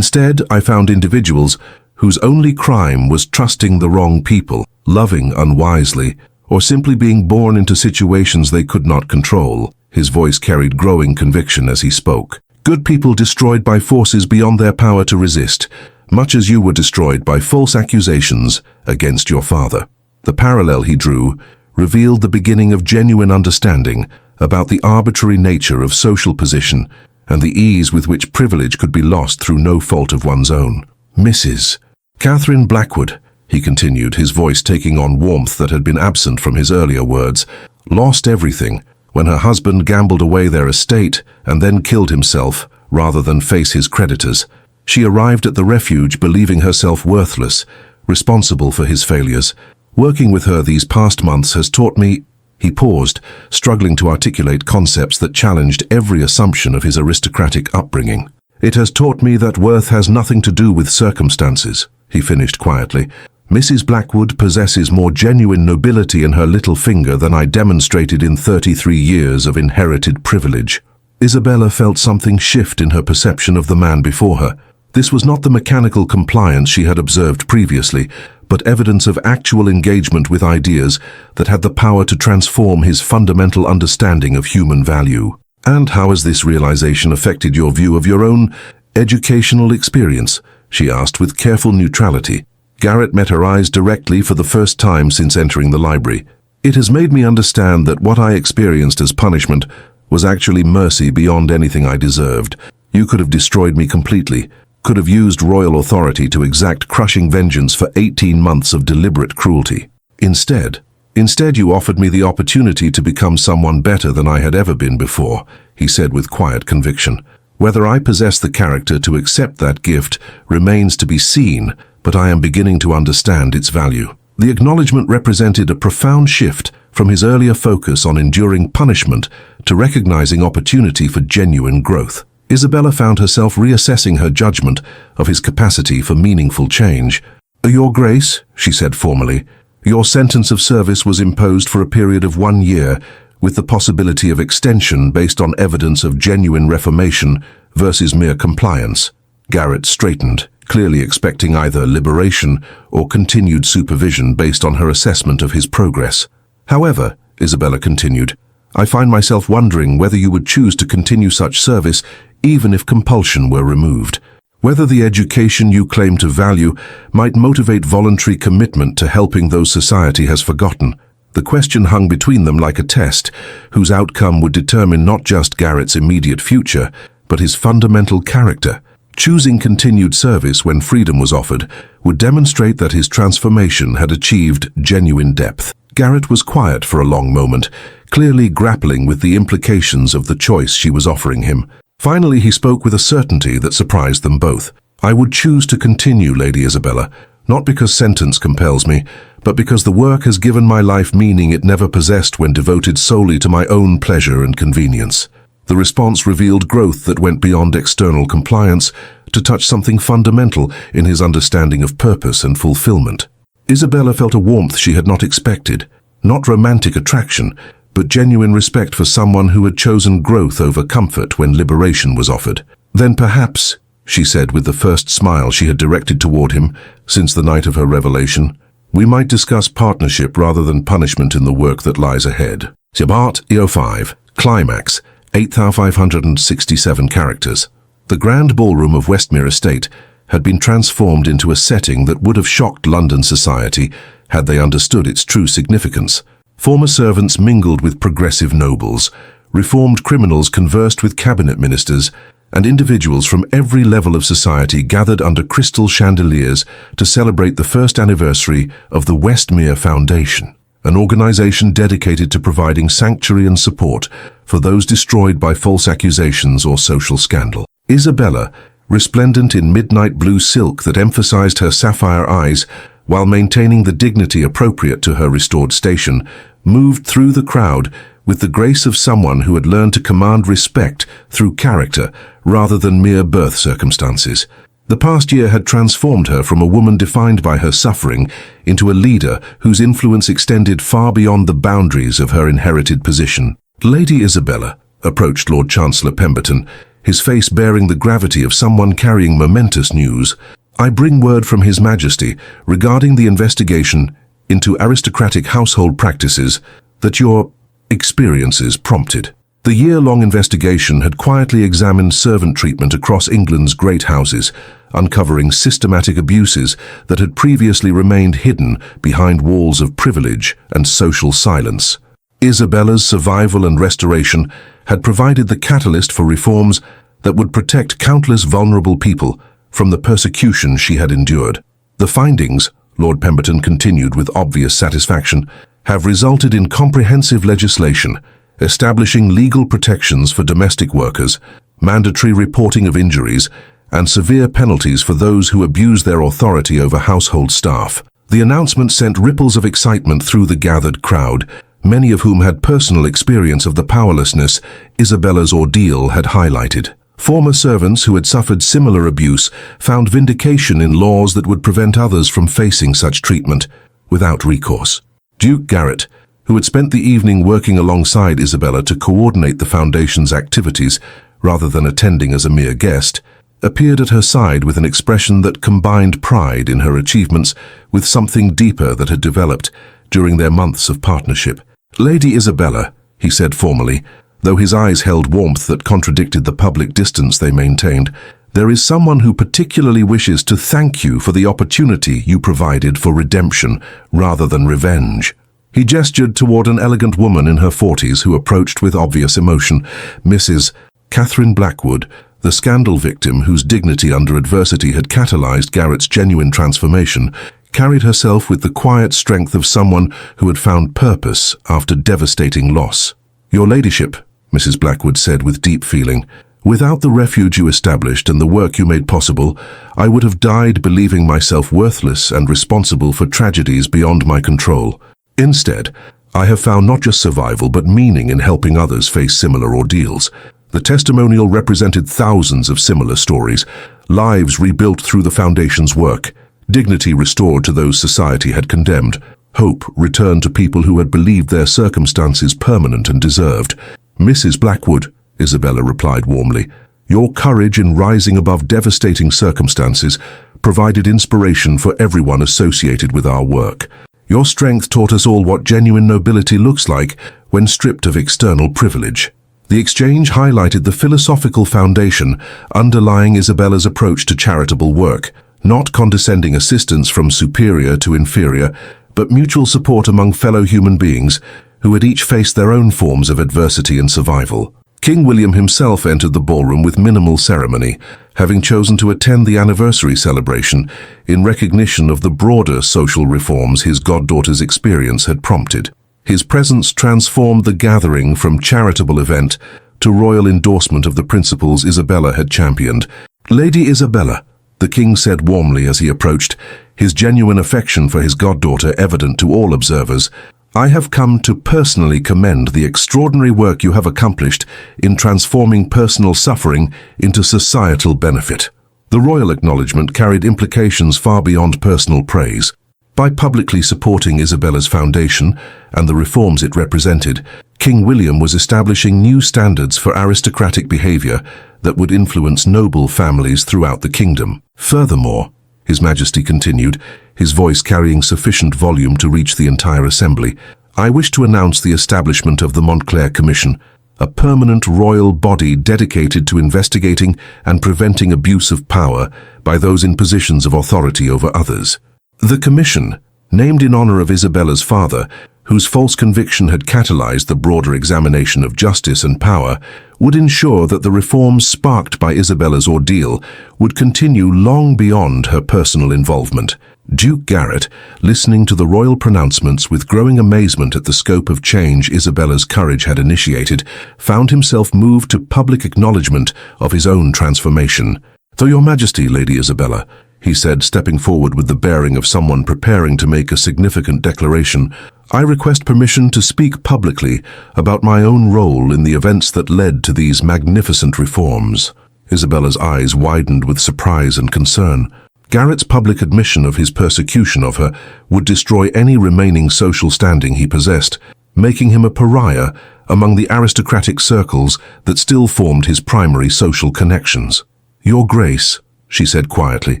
I found individuals whose only crime was trusting the wrong people, loving unwisely, or simply being born into situations they could not control." His voice carried growing conviction as he spoke. "Good people destroyed by forces beyond their power to resist, much as you were destroyed by false accusations against your father." The parallel he drew revealed the beginning of genuine understanding about the arbitrary nature of social position and the ease with which privilege could be lost through no fault of one's own. "Mrs. Catherine Blackwood," he continued, his voice taking on warmth that had been absent from his earlier words, "lost everything when her husband gambled away their estate and then killed himself rather than face his creditors. She arrived at the refuge believing herself worthless, responsible for his failures. Working with her these past months has taught me. He paused, struggling to articulate concepts that challenged every assumption of his aristocratic upbringing. It has taught me that worth has nothing to do with circumstances, he finished quietly. Mrs. Blackwood possesses more genuine nobility in her little finger than I demonstrated in 33 years of inherited privilege. Isabella felt something shift in her perception of the man before her. This was not the mechanical compliance she had observed previously, but evidence of actual engagement with ideas that had the power to transform his fundamental understanding of human value. "And how has this realization affected your view of your own educational experience?" she asked with careful neutrality. Garrett met her eyes directly for the first time since entering the library. "It has made me understand that what I experienced as punishment was actually mercy beyond anything I deserved. You could have destroyed me completely, could have used royal authority to exact crushing vengeance for 18 months of deliberate cruelty. Instead you offered me the opportunity to become someone better than I had ever been before," he said with quiet conviction. "Whether I possess the character to accept that gift remains to be seen, but I am beginning to understand its value." The acknowledgement represented a profound shift from his earlier focus on enduring punishment to recognizing opportunity for genuine growth. Isabella found herself reassessing her judgment of his capacity for meaningful change. "Your Grace," she said formally, "your sentence of service was imposed for a period of 1 year, with the possibility of extension based on evidence of genuine reformation versus mere compliance." Garrett straightened, clearly expecting either liberation or continued supervision based on her assessment of his progress. "However," Isabella continued, "I find myself wondering whether you would choose to continue such service even if compulsion were removed. Whether the education you claim to value might motivate voluntary commitment to helping those society has forgotten." The question hung between them like a test, whose outcome would determine not just Garrett's immediate future, but his fundamental character. Choosing continued service when freedom was offered would demonstrate that his transformation had achieved genuine depth. Garrett was quiet for a long moment, clearly grappling with the implications of the choice she was offering him. Finally, he spoke with a certainty that surprised them both. "I would choose to continue, Lady Isabella, not because sentence compels me, but because the work has given my life meaning it never possessed when devoted solely to my own pleasure and convenience." The response revealed growth that went beyond external compliance to touch something fundamental in his understanding of purpose and fulfillment. Isabella felt a warmth she had not expected, not romantic attraction, but genuine respect for someone who had chosen growth over comfort when liberation was offered. "Then perhaps," she said with the first smile she had directed toward him since the night of her revelation, "we might discuss partnership rather than punishment in the work that lies ahead." Part EO5, Climax, 8,567 characters. The grand ballroom of Westmere Estate had been transformed into a setting that would have shocked London society had they understood its true significance. Former servants mingled with progressive nobles, reformed criminals conversed with cabinet ministers, and individuals from every level of society gathered under crystal chandeliers to celebrate the first anniversary of the Westmere Foundation, an organization dedicated to providing sanctuary and support for those destroyed by false accusations or social scandal. Isabella, resplendent in midnight blue silk that emphasized her sapphire eyes while maintaining the dignity appropriate to her restored station, moved through the crowd with the grace of someone who had learned to command respect through character rather than mere birth circumstances. The past year had transformed her from a woman defined by her suffering into a leader whose influence extended far beyond the boundaries of her inherited position. "Lady Isabella," approached Lord Chancellor Pemberton, his face bearing the gravity of someone carrying momentous news, "I bring word from His Majesty regarding the investigation into aristocratic household practices that your experiences prompted." The year-long investigation had quietly examined servant treatment across England's great houses, uncovering systematic abuses that had previously remained hidden behind walls of privilege and social silence. Isabella's survival and restoration had provided the catalyst for reforms that would protect countless vulnerable people from the persecution she had endured. "The findings," Lord Pemberton continued with obvious satisfaction, "have resulted in comprehensive legislation, establishing legal protections for domestic workers, mandatory reporting of injuries, and severe penalties for those who abuse their authority over household staff. The announcement sent ripples of excitement through the gathered crowd, many of whom had personal experience of the powerlessness Isabella's ordeal had highlighted. Former servants who had suffered similar abuse found vindication in laws that would prevent others from facing such treatment without recourse. Duke Garrett, who had spent the evening working alongside Isabella to coordinate the Foundation's activities rather than attending as a mere guest, appeared at her side with an expression that combined pride in her achievements with something deeper that had developed during their months of partnership. "Lady Isabella," he said formally, though his eyes held warmth that contradicted the public distance they maintained, "there is someone who particularly wishes to thank you for the opportunity you provided for redemption rather than revenge." He gestured toward an elegant woman in her 40s who approached with obvious emotion. Mrs. Catherine Blackwood, the scandal victim whose dignity under adversity had catalyzed Garrett's genuine transformation, carried herself with the quiet strength of someone who had found purpose after devastating loss. "Your ladyship," Mrs. Blackwood said with deep feeling, "without the refuge you established and the work you made possible, I would have died believing myself worthless and responsible for tragedies beyond my control. Instead, I have found not just survival but meaning in helping others face similar ordeals." The testimonial represented thousands of similar stories, lives rebuilt through the Foundation's work, dignity restored to those society had condemned, hope returned to people who had believed their circumstances permanent and deserved. "Mrs. Blackwood," Isabella replied warmly, "your courage in rising above devastating circumstances provided inspiration for everyone associated with our work. Your strength taught us all what genuine nobility looks like when stripped of external privilege." The exchange highlighted the philosophical foundation underlying Isabella's approach to charitable work, not condescending assistance from superior to inferior, but mutual support among fellow human beings who had each faced their own forms of adversity and survival. King William himself entered the ballroom with minimal ceremony, having chosen to attend the anniversary celebration in recognition of the broader social reforms his goddaughter's experience had prompted. His presence transformed the gathering from charitable event to royal endorsement of the principles Isabella had championed. "Lady Isabella," the king said warmly as he approached, his genuine affection for his goddaughter evident to all observers, "I have come to personally commend the extraordinary work you have accomplished in transforming personal suffering into societal benefit." The royal acknowledgement carried implications far beyond personal praise. By publicly supporting Isabella's foundation and the reforms it represented, King William was establishing new standards for aristocratic behavior that would influence noble families throughout the kingdom. "Furthermore," His Majesty continued, his voice carrying sufficient volume to reach the entire assembly, "I wish to announce the establishment of the Montclair Commission, a permanent royal body dedicated to investigating and preventing abuse of power by those in positions of authority over others." The commission, named in honor of Isabella's father, whose false conviction had catalyzed the broader examination of justice and power, would ensure that the reforms sparked by Isabella's ordeal would continue long beyond her personal involvement. Duke Garrett, listening to the royal pronouncements with growing amazement at the scope of change Isabella's courage had initiated, found himself moved to public acknowledgement of his own transformation. "To Your Majesty, Lady Isabella," he said, stepping forward with the bearing of someone preparing to make a significant declaration, "I request permission to speak publicly about my own role in the events that led to these magnificent reforms." Isabella's eyes widened with surprise and concern. Garrett's public admission of his persecution of her would destroy any remaining social standing he possessed, making him a pariah among the aristocratic circles that still formed his primary social connections. "Your Grace," she said quietly,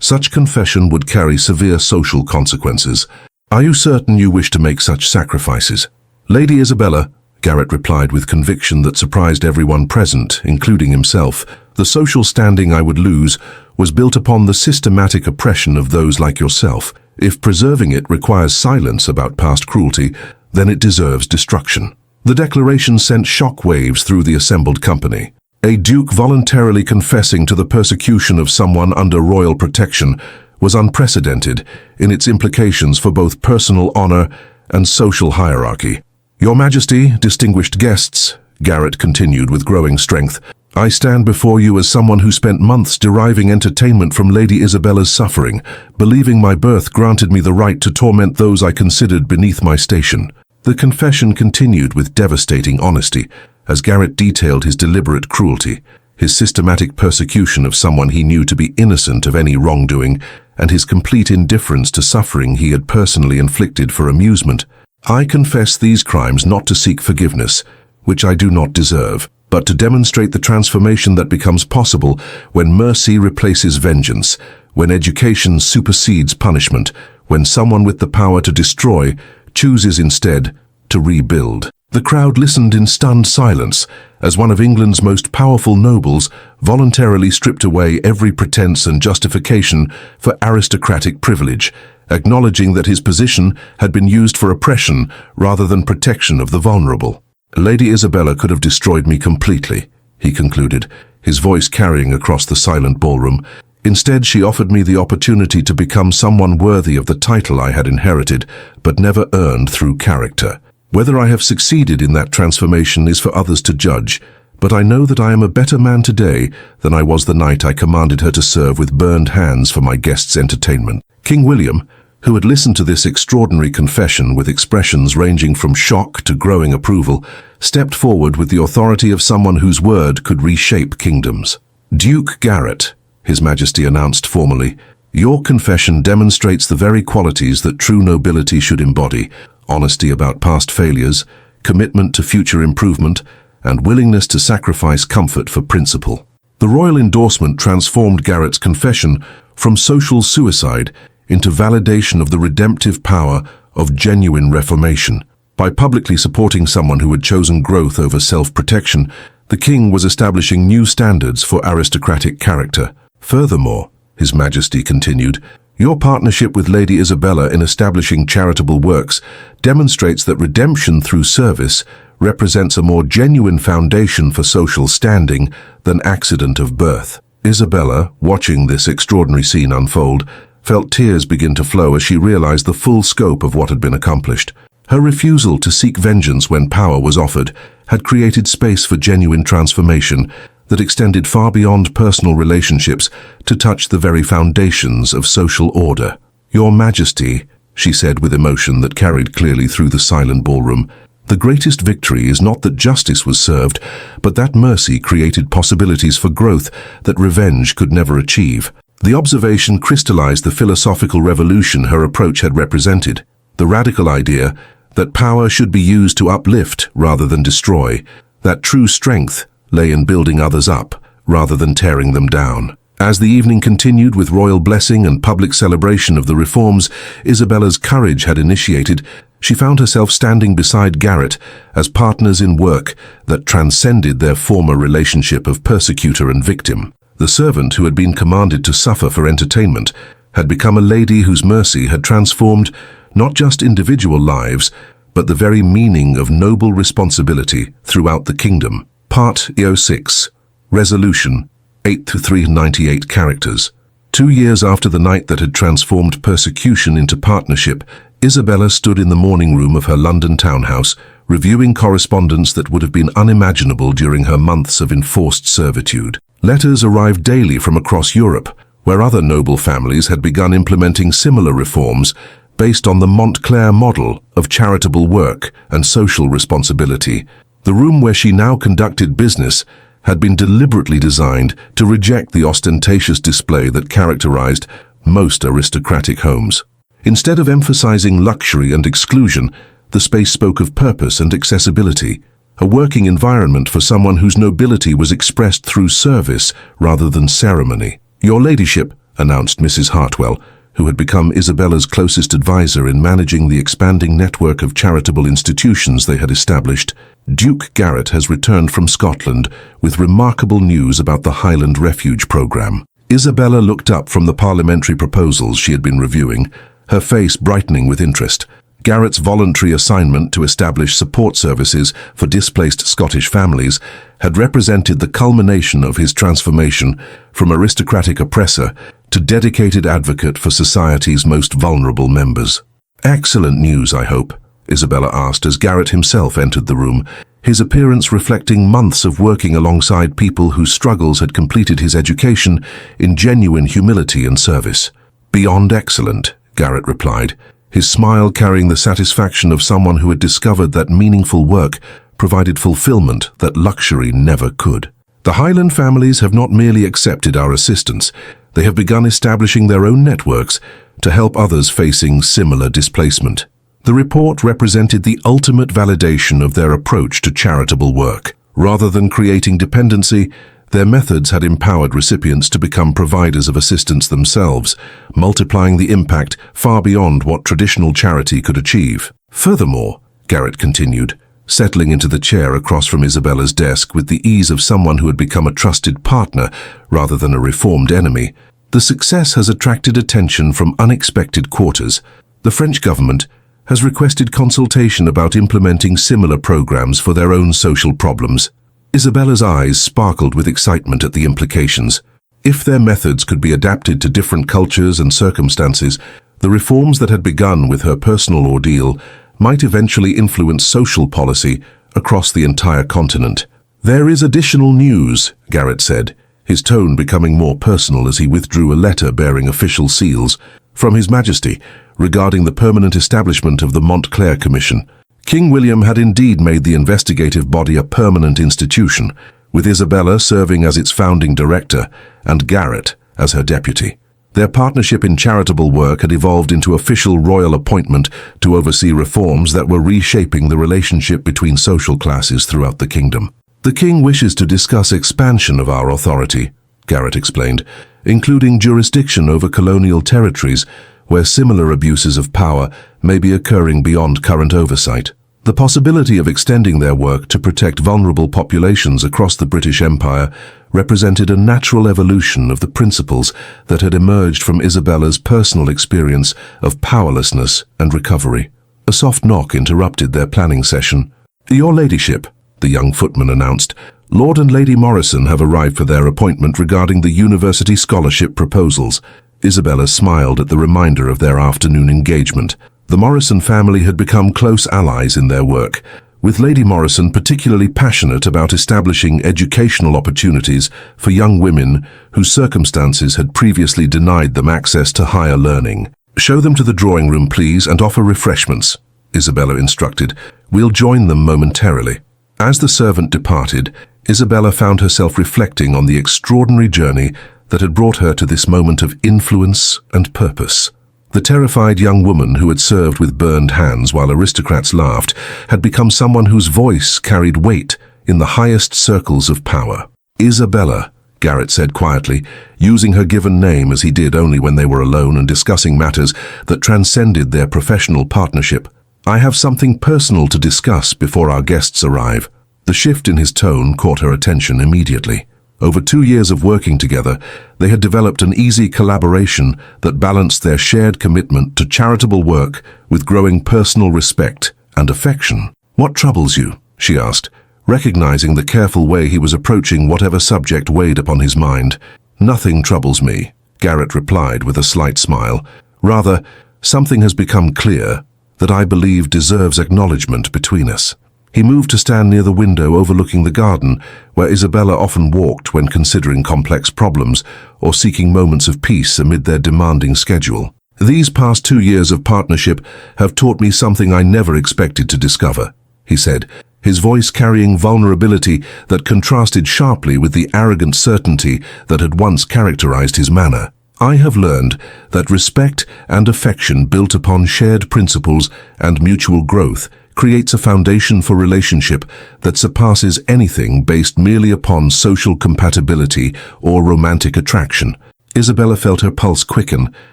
"such confession would carry severe social consequences. Are you certain you wish to make such sacrifices?" "Lady Isabella," Garrett replied with conviction that surprised everyone present, including himself, "the social standing I would lose was built upon the systematic oppression of those like yourself. If preserving it requires silence about past cruelty, then it deserves destruction." The declaration sent shock waves through the assembled company. A duke voluntarily confessing to the persecution of someone under royal protection was unprecedented in its implications for both personal honor and social hierarchy. Your Majesty, distinguished guests, Garrett continued with growing strength, I stand before you as someone who spent months deriving entertainment from Lady Isabella's suffering, believing my birth granted me the right to torment those I considered beneath my station. The confession continued with devastating honesty, as Garrett detailed his deliberate cruelty, his systematic persecution of someone he knew to be innocent of any wrongdoing, and his complete indifference to suffering he had personally inflicted for amusement. I confess these crimes not to seek forgiveness, which I do not deserve, but to demonstrate the transformation that becomes possible when mercy replaces vengeance, when education supersedes punishment, when someone with the power to destroy chooses instead to rebuild. The crowd listened in stunned silence as one of England's most powerful nobles voluntarily stripped away every pretense and justification for aristocratic privilege, acknowledging that his position had been used for oppression rather than protection of the vulnerable. Lady Isabella could have destroyed me completely, he concluded, his voice carrying across the silent ballroom. Instead, she offered me the opportunity to become someone worthy of the title I had inherited, but never earned through character. Whether I have succeeded in that transformation is for others to judge, but I know that I am a better man today than I was the night I commanded her to serve with burned hands for my guests' entertainment. King William, who had listened to this extraordinary confession with expressions ranging from shock to growing approval, stepped forward with the authority of someone whose word could reshape kingdoms. Duke Garrett, His Majesty announced formally, your confession demonstrates the very qualities that true nobility should embody: honesty about past failures, commitment to future improvement, and willingness to sacrifice comfort for principle. The royal endorsement transformed Garrett's confession from social suicide into validation of the redemptive power of genuine reformation. By publicly supporting someone who had chosen growth over self-protection, the king was establishing new standards for aristocratic character. Furthermore, His Majesty continued, your partnership with Lady Isabella in establishing charitable works demonstrates that redemption through service represents a more genuine foundation for social standing than accident of birth. Isabella, watching this extraordinary scene unfold, felt tears begin to flow as she realized the full scope of what had been accomplished. Her refusal to seek vengeance when power was offered had created space for genuine transformation that extended far beyond personal relationships to touch the very foundations of social order. Your Majesty, she said with emotion that carried clearly through the silent ballroom, the greatest victory is not that justice was served, but that mercy created possibilities for growth that revenge could never achieve. The observation crystallized the philosophical revolution her approach had represented, the radical idea that power should be used to uplift rather than destroy, that true strength lay in building others up rather than tearing them down. As the evening continued with royal blessing and public celebration of the reforms Isabella's courage had initiated, she found herself standing beside Garrett as partners in work that transcended their former relationship of persecutor and victim. The servant who had been commanded to suffer for entertainment had become a lady whose mercy had transformed not just individual lives, but the very meaning of noble responsibility throughout the kingdom. Part 06. Resolution. 8-398 characters. 2 years after the night that had transformed persecution into partnership, Isabella stood in the morning room of her London townhouse, reviewing correspondence that would have been unimaginable during her months of enforced servitude. Letters arrived daily from across Europe, where other noble families had begun implementing similar reforms based on the Montclair model of charitable work and social responsibility. The room where she now conducted business had been deliberately designed to reject the ostentatious display that characterized most aristocratic homes. Instead of emphasizing luxury and exclusion, the space spoke of purpose and accessibility, a working environment for someone whose nobility was expressed through service rather than ceremony. Your Ladyship, announced Mrs. Hartwell, who had become Isabella's closest advisor in managing the expanding network of charitable institutions they had established, Duke Garrett has returned from Scotland with remarkable news about the Highland Refuge Programme. Isabella looked up from the parliamentary proposals she had been reviewing, her face brightening with interest. Garrett's voluntary assignment to establish support services for displaced Scottish families had represented the culmination of his transformation from aristocratic oppressor to dedicated advocate for society's most vulnerable members. Excellent news, I hope, Isabella asked as Garrett himself entered the room, his appearance reflecting months of working alongside people whose struggles had completed his education in genuine humility and service. "Beyond excellent," Garrett replied, his smile carrying the satisfaction of someone who had discovered that meaningful work provided fulfillment that luxury never could. "The Highland families have not merely accepted our assistance, they have begun establishing their own networks to help others facing similar displacement." The report represented the ultimate validation of their approach to charitable work. Rather than creating dependency, their methods had empowered recipients to become providers of assistance themselves, multiplying the impact far beyond what traditional charity could achieve. "Furthermore," Garrett continued, settling into the chair across from Isabella's desk with the ease of someone who had become a trusted partner rather than a reformed enemy, "the success has attracted attention from unexpected quarters. The French government has requested consultation about implementing similar programs for their own social problems." Isabella's eyes sparkled with excitement at the implications. If their methods could be adapted to different cultures and circumstances, the reforms that had begun with her personal ordeal might eventually influence social policy across the entire continent. "There is additional news," Garrett said, his tone becoming more personal as he withdrew a letter bearing official seals, "from His Majesty regarding the permanent establishment of the Montclair Commission." King William had indeed made the investigative body a permanent institution, with Isabella serving as its founding director and Garrett as her deputy. Their partnership in charitable work had evolved into official royal appointment to oversee reforms that were reshaping the relationship between social classes throughout the kingdom. "The king wishes to discuss expansion of our authority," Garrett explained, "including jurisdiction over colonial territories where similar abuses of power may be occurring beyond current oversight. The possibility of extending their work to protect vulnerable populations across the British Empire represented a natural evolution of the principles that had emerged from Isabella's personal experience of powerlessness and recovery." A soft knock interrupted their planning session. "Your Ladyship," the young footman announced, "Lord and Lady Morrison have arrived for their appointment regarding the university scholarship proposals." Isabella smiled at the reminder of their afternoon engagement. The Morrison family had become close allies in their work, with Lady Morrison particularly passionate about establishing educational opportunities for young women whose circumstances had previously denied them access to higher learning. "Show them to the drawing room, please, and offer refreshments," Isabella instructed. "We'll join them momentarily." As the servant departed, Isabella found herself reflecting on the extraordinary journey that had brought her to this moment of influence and purpose. The terrified young woman who had served with burned hands while aristocrats laughed had become someone whose voice carried weight in the highest circles of power. "Isabella," Garrett said quietly, using her given name as he did only when they were alone and discussing matters that transcended their professional partnership. "I have something personal to discuss before our guests arrive." The shift in his tone caught her attention immediately. Over 2 years of working together, they had developed an easy collaboration that balanced their shared commitment to charitable work with growing personal respect and affection. "What troubles you?" she asked, recognizing the careful way he was approaching whatever subject weighed upon his mind. "Nothing troubles me," Garrett replied with a slight smile. "Rather, something has become clear that I believe deserves acknowledgement between us." He moved to stand near the window overlooking the garden, where Isabella often walked when considering complex problems or seeking moments of peace amid their demanding schedule. "These past 2 years of partnership have taught me something I never expected to discover," he said, his voice carrying vulnerability that contrasted sharply with the arrogant certainty that had once characterized his manner. "I have learned that respect and affection built upon shared principles and mutual growth creates a foundation for relationship that surpasses anything based merely upon social compatibility or romantic attraction." Isabella felt her pulse quicken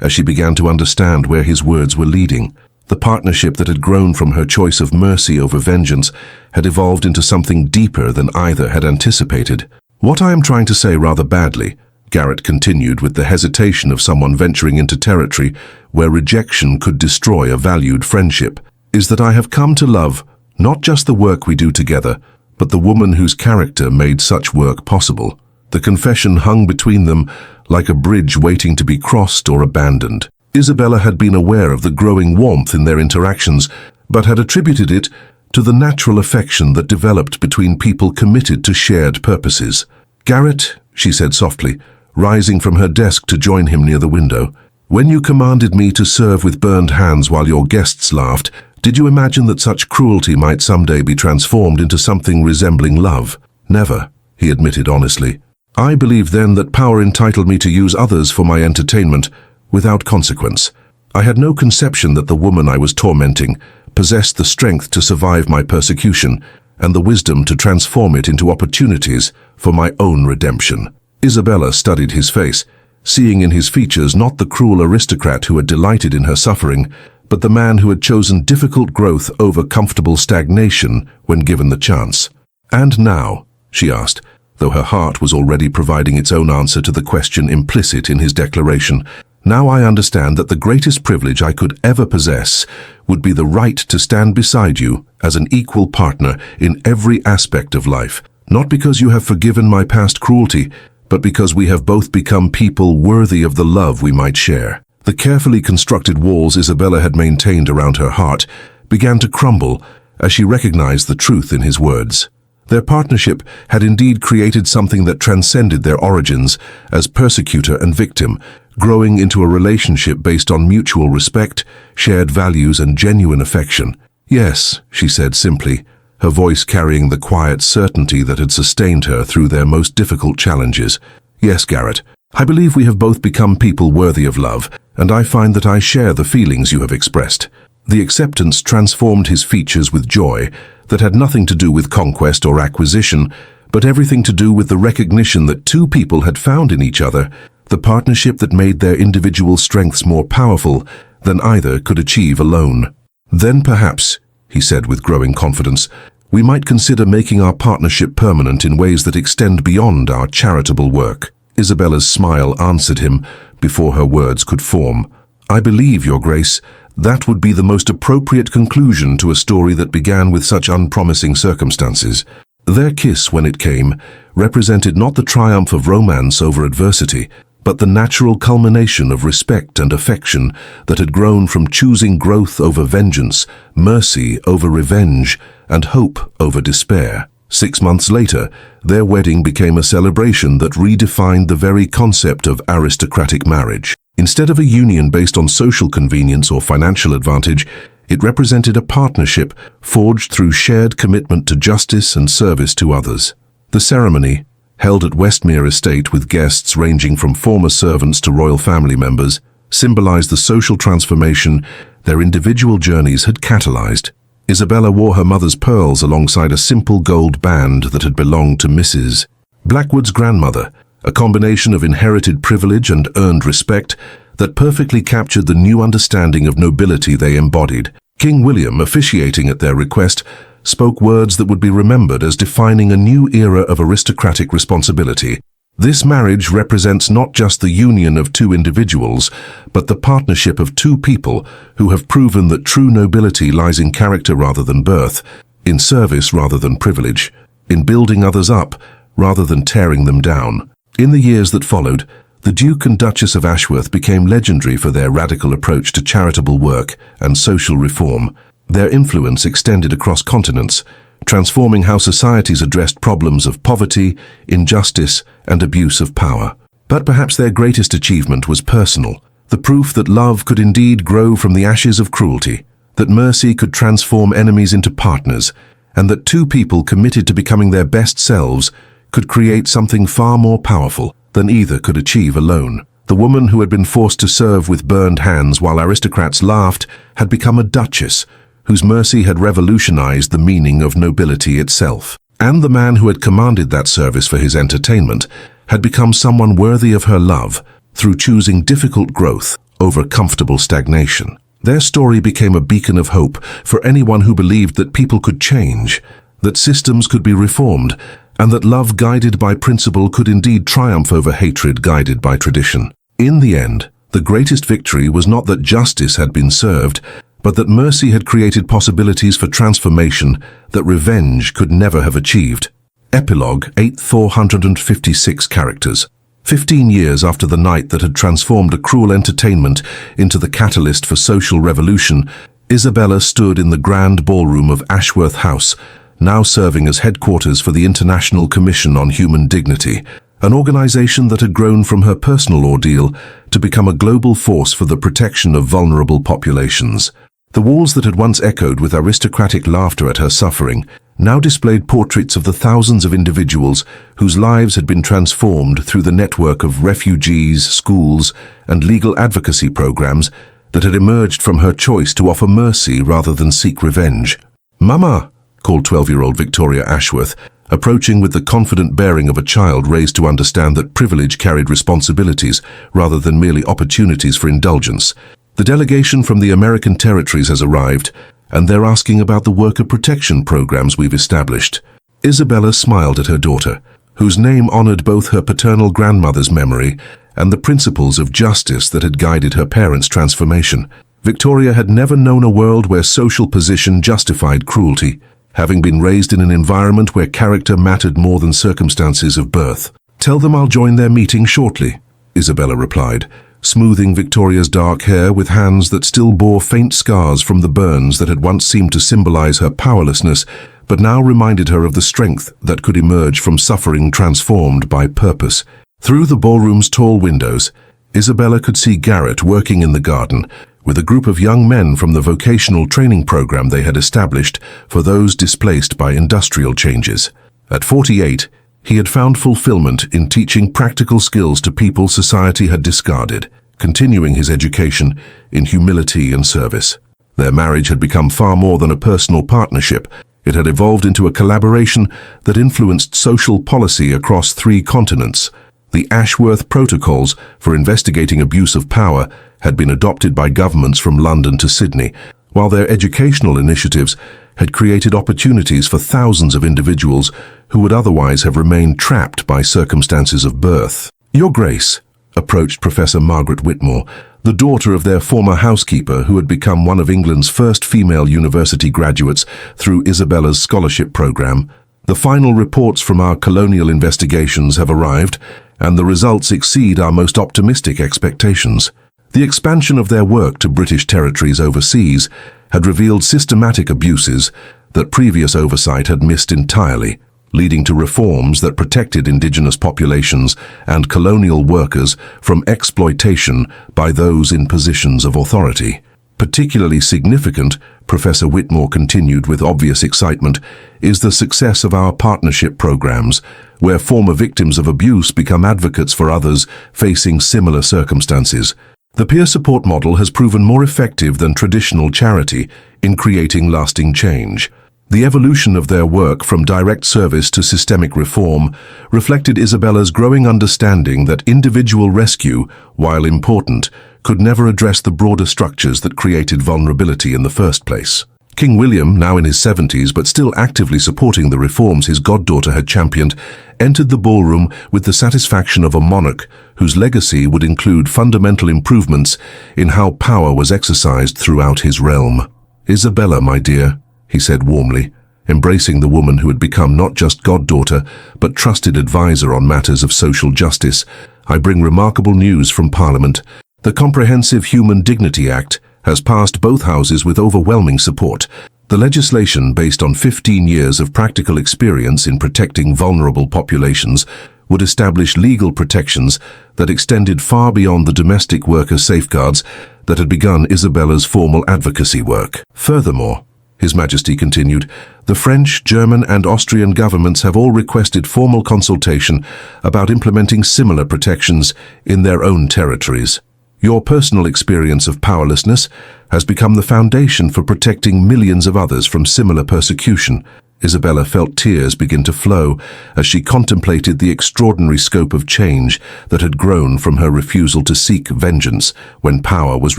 as she began to understand where his words were leading. The partnership that had grown from her choice of mercy over vengeance had evolved into something deeper than either had anticipated. "What I am trying to say rather badly," Garrett continued with the hesitation of someone venturing into territory where rejection could destroy a valued friendship, "is that I have come to love not just the work we do together, but the woman whose character made such work possible." The confession hung between them like a bridge waiting to be crossed or abandoned. Isabella had been aware of the growing warmth in their interactions, but had attributed it to the natural affection that developed between people committed to shared purposes. "Garrett," she said softly, rising from her desk to join him near the window, "when you commanded me to serve with burned hands while your guests laughed, did you imagine that such cruelty might someday be transformed into something resembling love?" "Never," he admitted honestly. "I believed then that power entitled me to use others for my entertainment without consequence. I had no conception that the woman I was tormenting possessed the strength to survive my persecution and the wisdom to transform it into opportunities for my own redemption." Isabella studied his face, seeing in his features not the cruel aristocrat who had delighted in her suffering, but the man who had chosen difficult growth over comfortable stagnation when given the chance. "And now," she asked, though her heart was already providing its own answer to the question implicit in his declaration, "now I understand that the greatest privilege I could ever possess would be the right to stand beside you as an equal partner in every aspect of life, not because you have forgiven my past cruelty, but because we have both become people worthy of the love we might share." The carefully constructed walls Isabella had maintained around her heart began to crumble as she recognized the truth in his words. Their partnership had indeed created something that transcended their origins as persecutor and victim, growing into a relationship based on mutual respect, shared values, and genuine affection. "Yes," she said simply, her voice carrying the quiet certainty that had sustained her through their most difficult challenges. "Yes, Garrett, I believe we have both become people worthy of love, and I find that I share the feelings you have expressed." The acceptance transformed his features with joy that had nothing to do with conquest or acquisition, but everything to do with the recognition that two people had found in each other the partnership that made their individual strengths more powerful than either could achieve alone. "Then perhaps," he said with growing confidence, "we might consider making our partnership permanent in ways that extend beyond our charitable work." Isabella's smile answered him before her words could form. "I believe, Your Grace, that would be the most appropriate conclusion to a story that began with such unpromising circumstances." Their kiss, when it came, represented not the triumph of romance over adversity, but the natural culmination of respect and affection that had grown from choosing growth over vengeance, mercy over revenge, and hope over despair. 6 months later, their wedding became a celebration that redefined the very concept of aristocratic marriage. Instead of a union based on social convenience or financial advantage, it represented a partnership forged through shared commitment to justice and service to others. The ceremony, held at Westmere Estate with guests ranging from former servants to royal family members, symbolized the social transformation their individual journeys had catalyzed. Isabella wore her mother's pearls alongside a simple gold band that had belonged to Mrs. Blackwood's grandmother, a combination of inherited privilege and earned respect that perfectly captured the new understanding of nobility they embodied. King William, officiating at their request, spoke words that would be remembered as defining a new era of aristocratic responsibility. "This marriage represents not just the union of two individuals, but the partnership of two people who have proven that true nobility lies in character rather than birth, in service rather than privilege, in building others up rather than tearing them down." In the years that followed, the Duke and Duchess of Ashworth became legendary for their radical approach to charitable work and social reform. Their influence extended across continents, transforming how societies addressed problems of poverty, injustice, and abuse of power. But perhaps their greatest achievement was personal, the proof that love could indeed grow from the ashes of cruelty, that mercy could transform enemies into partners, and that two people committed to becoming their best selves could create something far more powerful than either could achieve alone. The woman who had been forced to serve with burned hands while aristocrats laughed had become a duchess, whose mercy had revolutionized the meaning of nobility itself. And the man who had commanded that service for his entertainment had become someone worthy of her love through choosing difficult growth over comfortable stagnation. Their story became a beacon of hope for anyone who believed that people could change, that systems could be reformed, and that love guided by principle could indeed triumph over hatred guided by tradition. In the end, the greatest victory was not that justice had been served, but that mercy had created possibilities for transformation that revenge could never have achieved. Epilogue, 8,456 characters. 15 years after the night that had transformed a cruel entertainment into the catalyst for social revolution, Isabella stood in the grand ballroom of Ashworth House, now serving as headquarters for the International Commission on Human Dignity, an organization that had grown from her personal ordeal to become a global force for the protection of vulnerable populations. The walls that had once echoed with aristocratic laughter at her suffering now displayed portraits of the thousands of individuals whose lives had been transformed through the network of refugees, schools, and legal advocacy programs that had emerged from her choice to offer mercy rather than seek revenge. "Mama," called 12-year-old Victoria Ashworth, approaching with the confident bearing of a child raised to understand that privilege carried responsibilities rather than merely opportunities for indulgence. "The delegation from the American territories has arrived, and they're asking about the worker protection programs we've established." Isabella smiled at her daughter, whose name honored both her paternal grandmother's memory and the principles of justice that had guided her parents' transformation. Victoria had never known a world where social position justified cruelty, having been raised in an environment where character mattered more than circumstances of birth. "Tell them I'll join their meeting shortly," Isabella replied, smoothing Victoria's dark hair with hands that still bore faint scars from the burns that had once seemed to symbolize her powerlessness, but now reminded her of the strength that could emerge from suffering transformed by purpose. Through the ballroom's tall windows, Isabella could see Garrett working in the garden with a group of young men from the vocational training program they had established for those displaced by industrial changes. At 48, he had found fulfillment in teaching practical skills to people society had discarded, continuing his education in humility and service. Their marriage had become far more than a personal partnership. It had evolved into a collaboration that influenced social policy across 3 continents. The Ashworth Protocols for investigating abuse of power had been adopted by governments from London to Sydney, while their educational initiatives had created opportunities for thousands of individuals who would otherwise have remained trapped by circumstances of birth. "Your Grace," approached Professor Margaret Whitmore, the daughter of their former housekeeper who had become one of England's first female university graduates through Isabella's scholarship program. "The final reports from our colonial investigations have arrived, and the results exceed our most optimistic expectations." The expansion of their work to British territories overseas had revealed systematic abuses that previous oversight had missed entirely, leading to reforms that protected indigenous populations and colonial workers from exploitation by those in positions of authority. Particularly significant, Professor Whitmore continued with obvious excitement, is the success of our partnership programs, where former victims of abuse become advocates for others facing similar circumstances. The peer support model has proven more effective than traditional charity in creating lasting change. The evolution of their work from direct service to systemic reform reflected Isabella's growing understanding that individual rescue, while important, could never address the broader structures that created vulnerability in the first place. King William, now in his 70s but still actively supporting the reforms his goddaughter had championed, entered the ballroom with the satisfaction of a monarch whose legacy would include fundamental improvements in how power was exercised throughout his realm. "Isabella, my dear," he said warmly, embracing the woman who had become not just goddaughter but trusted advisor on matters of social justice, "I bring remarkable news from Parliament. The Comprehensive Human Dignity Act has passed both houses with overwhelming support. The legislation, based on 15 years of practical experience in protecting vulnerable populations, would establish legal protections that extended far beyond the domestic worker safeguards that had begun Isabella's formal advocacy work. Furthermore," His Majesty continued, "the French, German and Austrian governments have all requested formal consultation about implementing similar protections in their own territories. Your personal experience of powerlessness has become the foundation for protecting millions of others from similar persecution." Isabella felt tears begin to flow as she contemplated the extraordinary scope of change that had grown from her refusal to seek vengeance when power was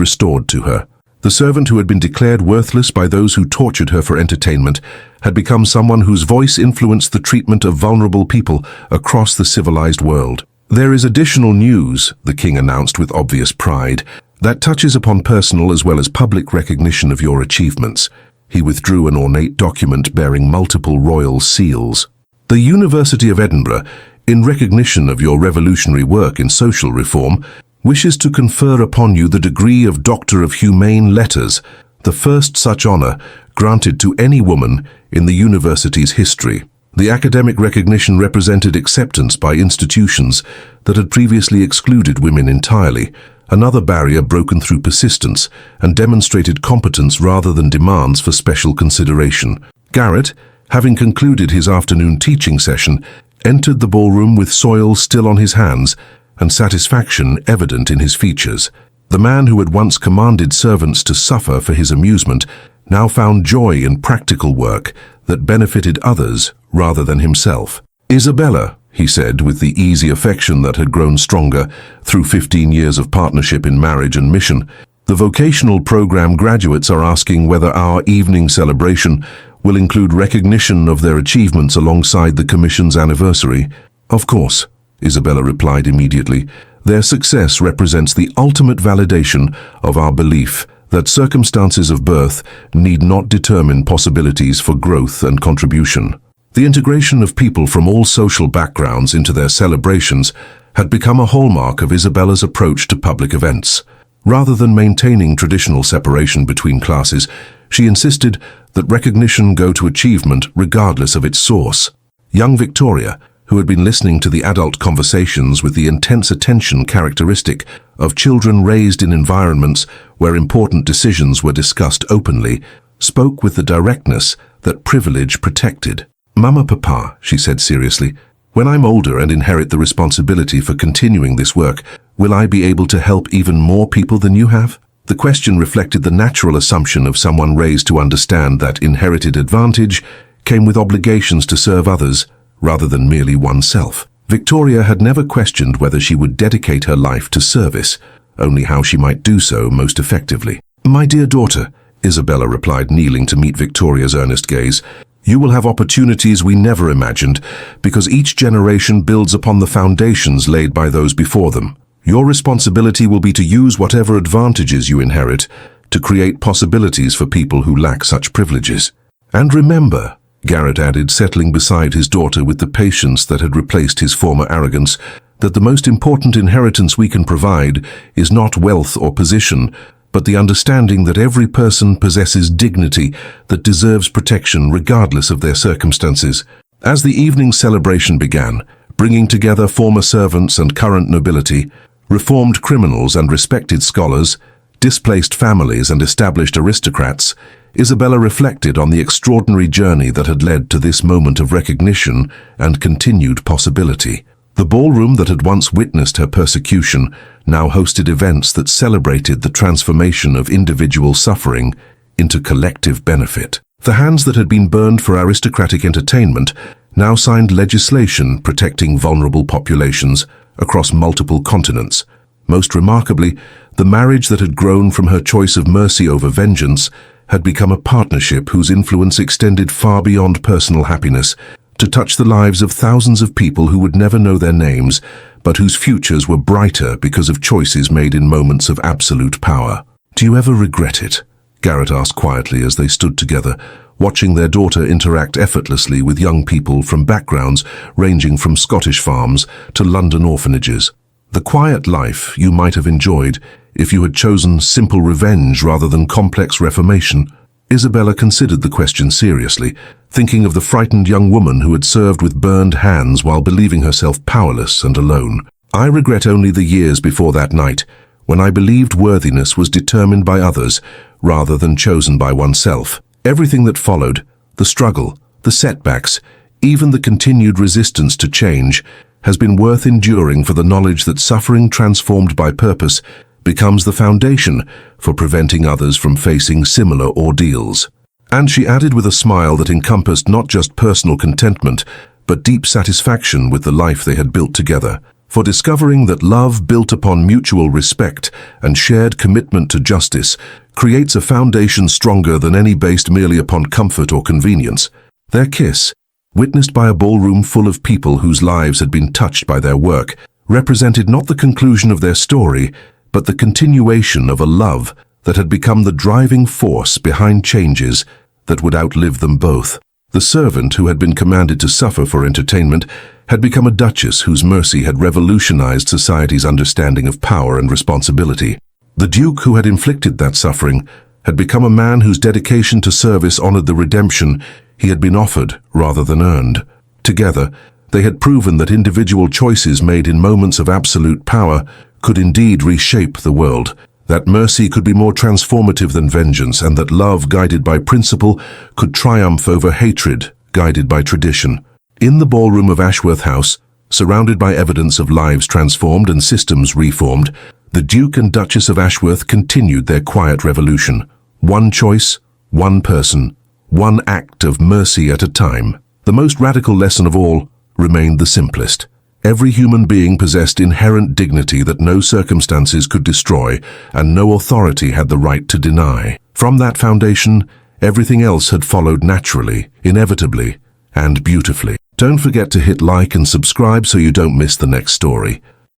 restored to her. The servant who had been declared worthless by those who tortured her for entertainment had become someone whose voice influenced the treatment of vulnerable people across the civilized world. "There is additional news," the king announced with obvious pride, "that touches upon personal as well as public recognition of your achievements." He withdrew an ornate document bearing multiple royal seals. "The University of Edinburgh, in recognition of your revolutionary work in social reform, wishes to confer upon you the degree of Doctor of Humane Letters, the first such honor granted to any woman in the university's history. The academic recognition represented acceptance by institutions that had previously excluded women entirely, another barrier broken through persistence, and demonstrated competence rather than demands for special consideration. Garrett, having concluded his afternoon teaching session, entered the ballroom with soil still on his hands and satisfaction evident in his features. The man who had once commanded servants to suffer for his amusement now found joy in practical work that benefited others rather than himself. "Isabella," he said with the easy affection that had grown stronger through 15 years of partnership in marriage and mission, "the vocational program graduates are asking whether our evening celebration will include recognition of their achievements alongside the Commission's anniversary." "Of course," Isabella replied immediately. "Their success represents the ultimate validation of our belief that circumstances of birth need not determine possibilities for growth and contribution." The integration of people from all social backgrounds into their celebrations had become a hallmark of Isabella's approach to public events. Rather than maintaining traditional separation between classes, she insisted that recognition go to achievement regardless of its source. Young Victoria, who had been listening to the adult conversations with the intense attention characteristic of children raised in environments where important decisions were discussed openly, spoke with the directness that privilege protected. "Mama, Papa," she said seriously, "when I'm older and inherit the responsibility for continuing this work, will I be able to help even more people than you have?" The question reflected the natural assumption of someone raised to understand that inherited advantage came with obligations to serve others rather than merely oneself. Victoria had never questioned whether she would dedicate her life to service, only how she might do so most effectively. "My dear daughter," Isabella replied, kneeling to meet Victoria's earnest gaze, "you will have opportunities we never imagined, because each generation builds upon the foundations laid by those before them. Your responsibility will be to use whatever advantages you inherit to create possibilities for people who lack such privileges. And remember," Garrett added, settling beside his daughter with the patience that had replaced his former arrogance, "that the most important inheritance we can provide is not wealth or position, but the understanding that every person possesses dignity that deserves protection regardless of their circumstances." As the evening celebration began, bringing together former servants and current nobility, reformed criminals and respected scholars, displaced families and established aristocrats, Isabella reflected on the extraordinary journey that had led to this moment of recognition and continued possibility. The ballroom that had once witnessed her persecution now hosted events that celebrated the transformation of individual suffering into collective benefit. The hands that had been burned for aristocratic entertainment now signed legislation protecting vulnerable populations across multiple continents. Most remarkably, the marriage that had grown from her choice of mercy over vengeance had become a partnership whose influence extended far beyond personal happiness to touch the lives of thousands of people who would never know their names, but whose futures were brighter because of choices made in moments of absolute power. "Do you ever regret it?" Garrett asked quietly as they stood together, watching their daughter interact effortlessly with young people from backgrounds ranging from Scottish farms to London orphanages. "The quiet life you might have enjoyed if you had chosen simple revenge rather than complex reformation." Isabella considered the question seriously, thinking of the frightened young woman who had served with burned hands while believing herself powerless and alone. "I regret only the years before that night, when I believed worthiness was determined by others rather than chosen by oneself. Everything that followed, the struggle, the setbacks, even the continued resistance to change, has been worth enduring for the knowledge that suffering transformed by purpose becomes the foundation for preventing others from facing similar ordeals." And she added with a smile that encompassed not just personal contentment, but deep satisfaction with the life they had built together. For discovering that love built upon mutual respect and shared commitment to justice creates a foundation stronger than any based merely upon comfort or convenience. Their kiss, witnessed by a ballroom full of people whose lives had been touched by their work, represented not the conclusion of their story, but the continuation of a love that had become the driving force behind changes that would outlive them both. The servant who had been commanded to suffer for entertainment had become a duchess whose mercy had revolutionized society's understanding of power and responsibility. The duke who had inflicted that suffering had become a man whose dedication to service honored the redemption he had been offered rather than earned. Together, they had proven that individual choices made in moments of absolute power could indeed reshape the world, that mercy could be more transformative than vengeance, and that love guided by principle could triumph over hatred guided by tradition. In the ballroom of Ashworth House, surrounded by evidence of lives transformed and systems reformed, the Duke and Duchess of Ashworth continued their quiet revolution. One choice, one person, one act of mercy at a time. The most radical lesson of all remained the simplest. Every human being possessed inherent dignity that no circumstances could destroy, and no authority had the right to deny. From that foundation, everything else had followed naturally, inevitably, and beautifully. Don't forget to hit like and subscribe so you don't miss the next story.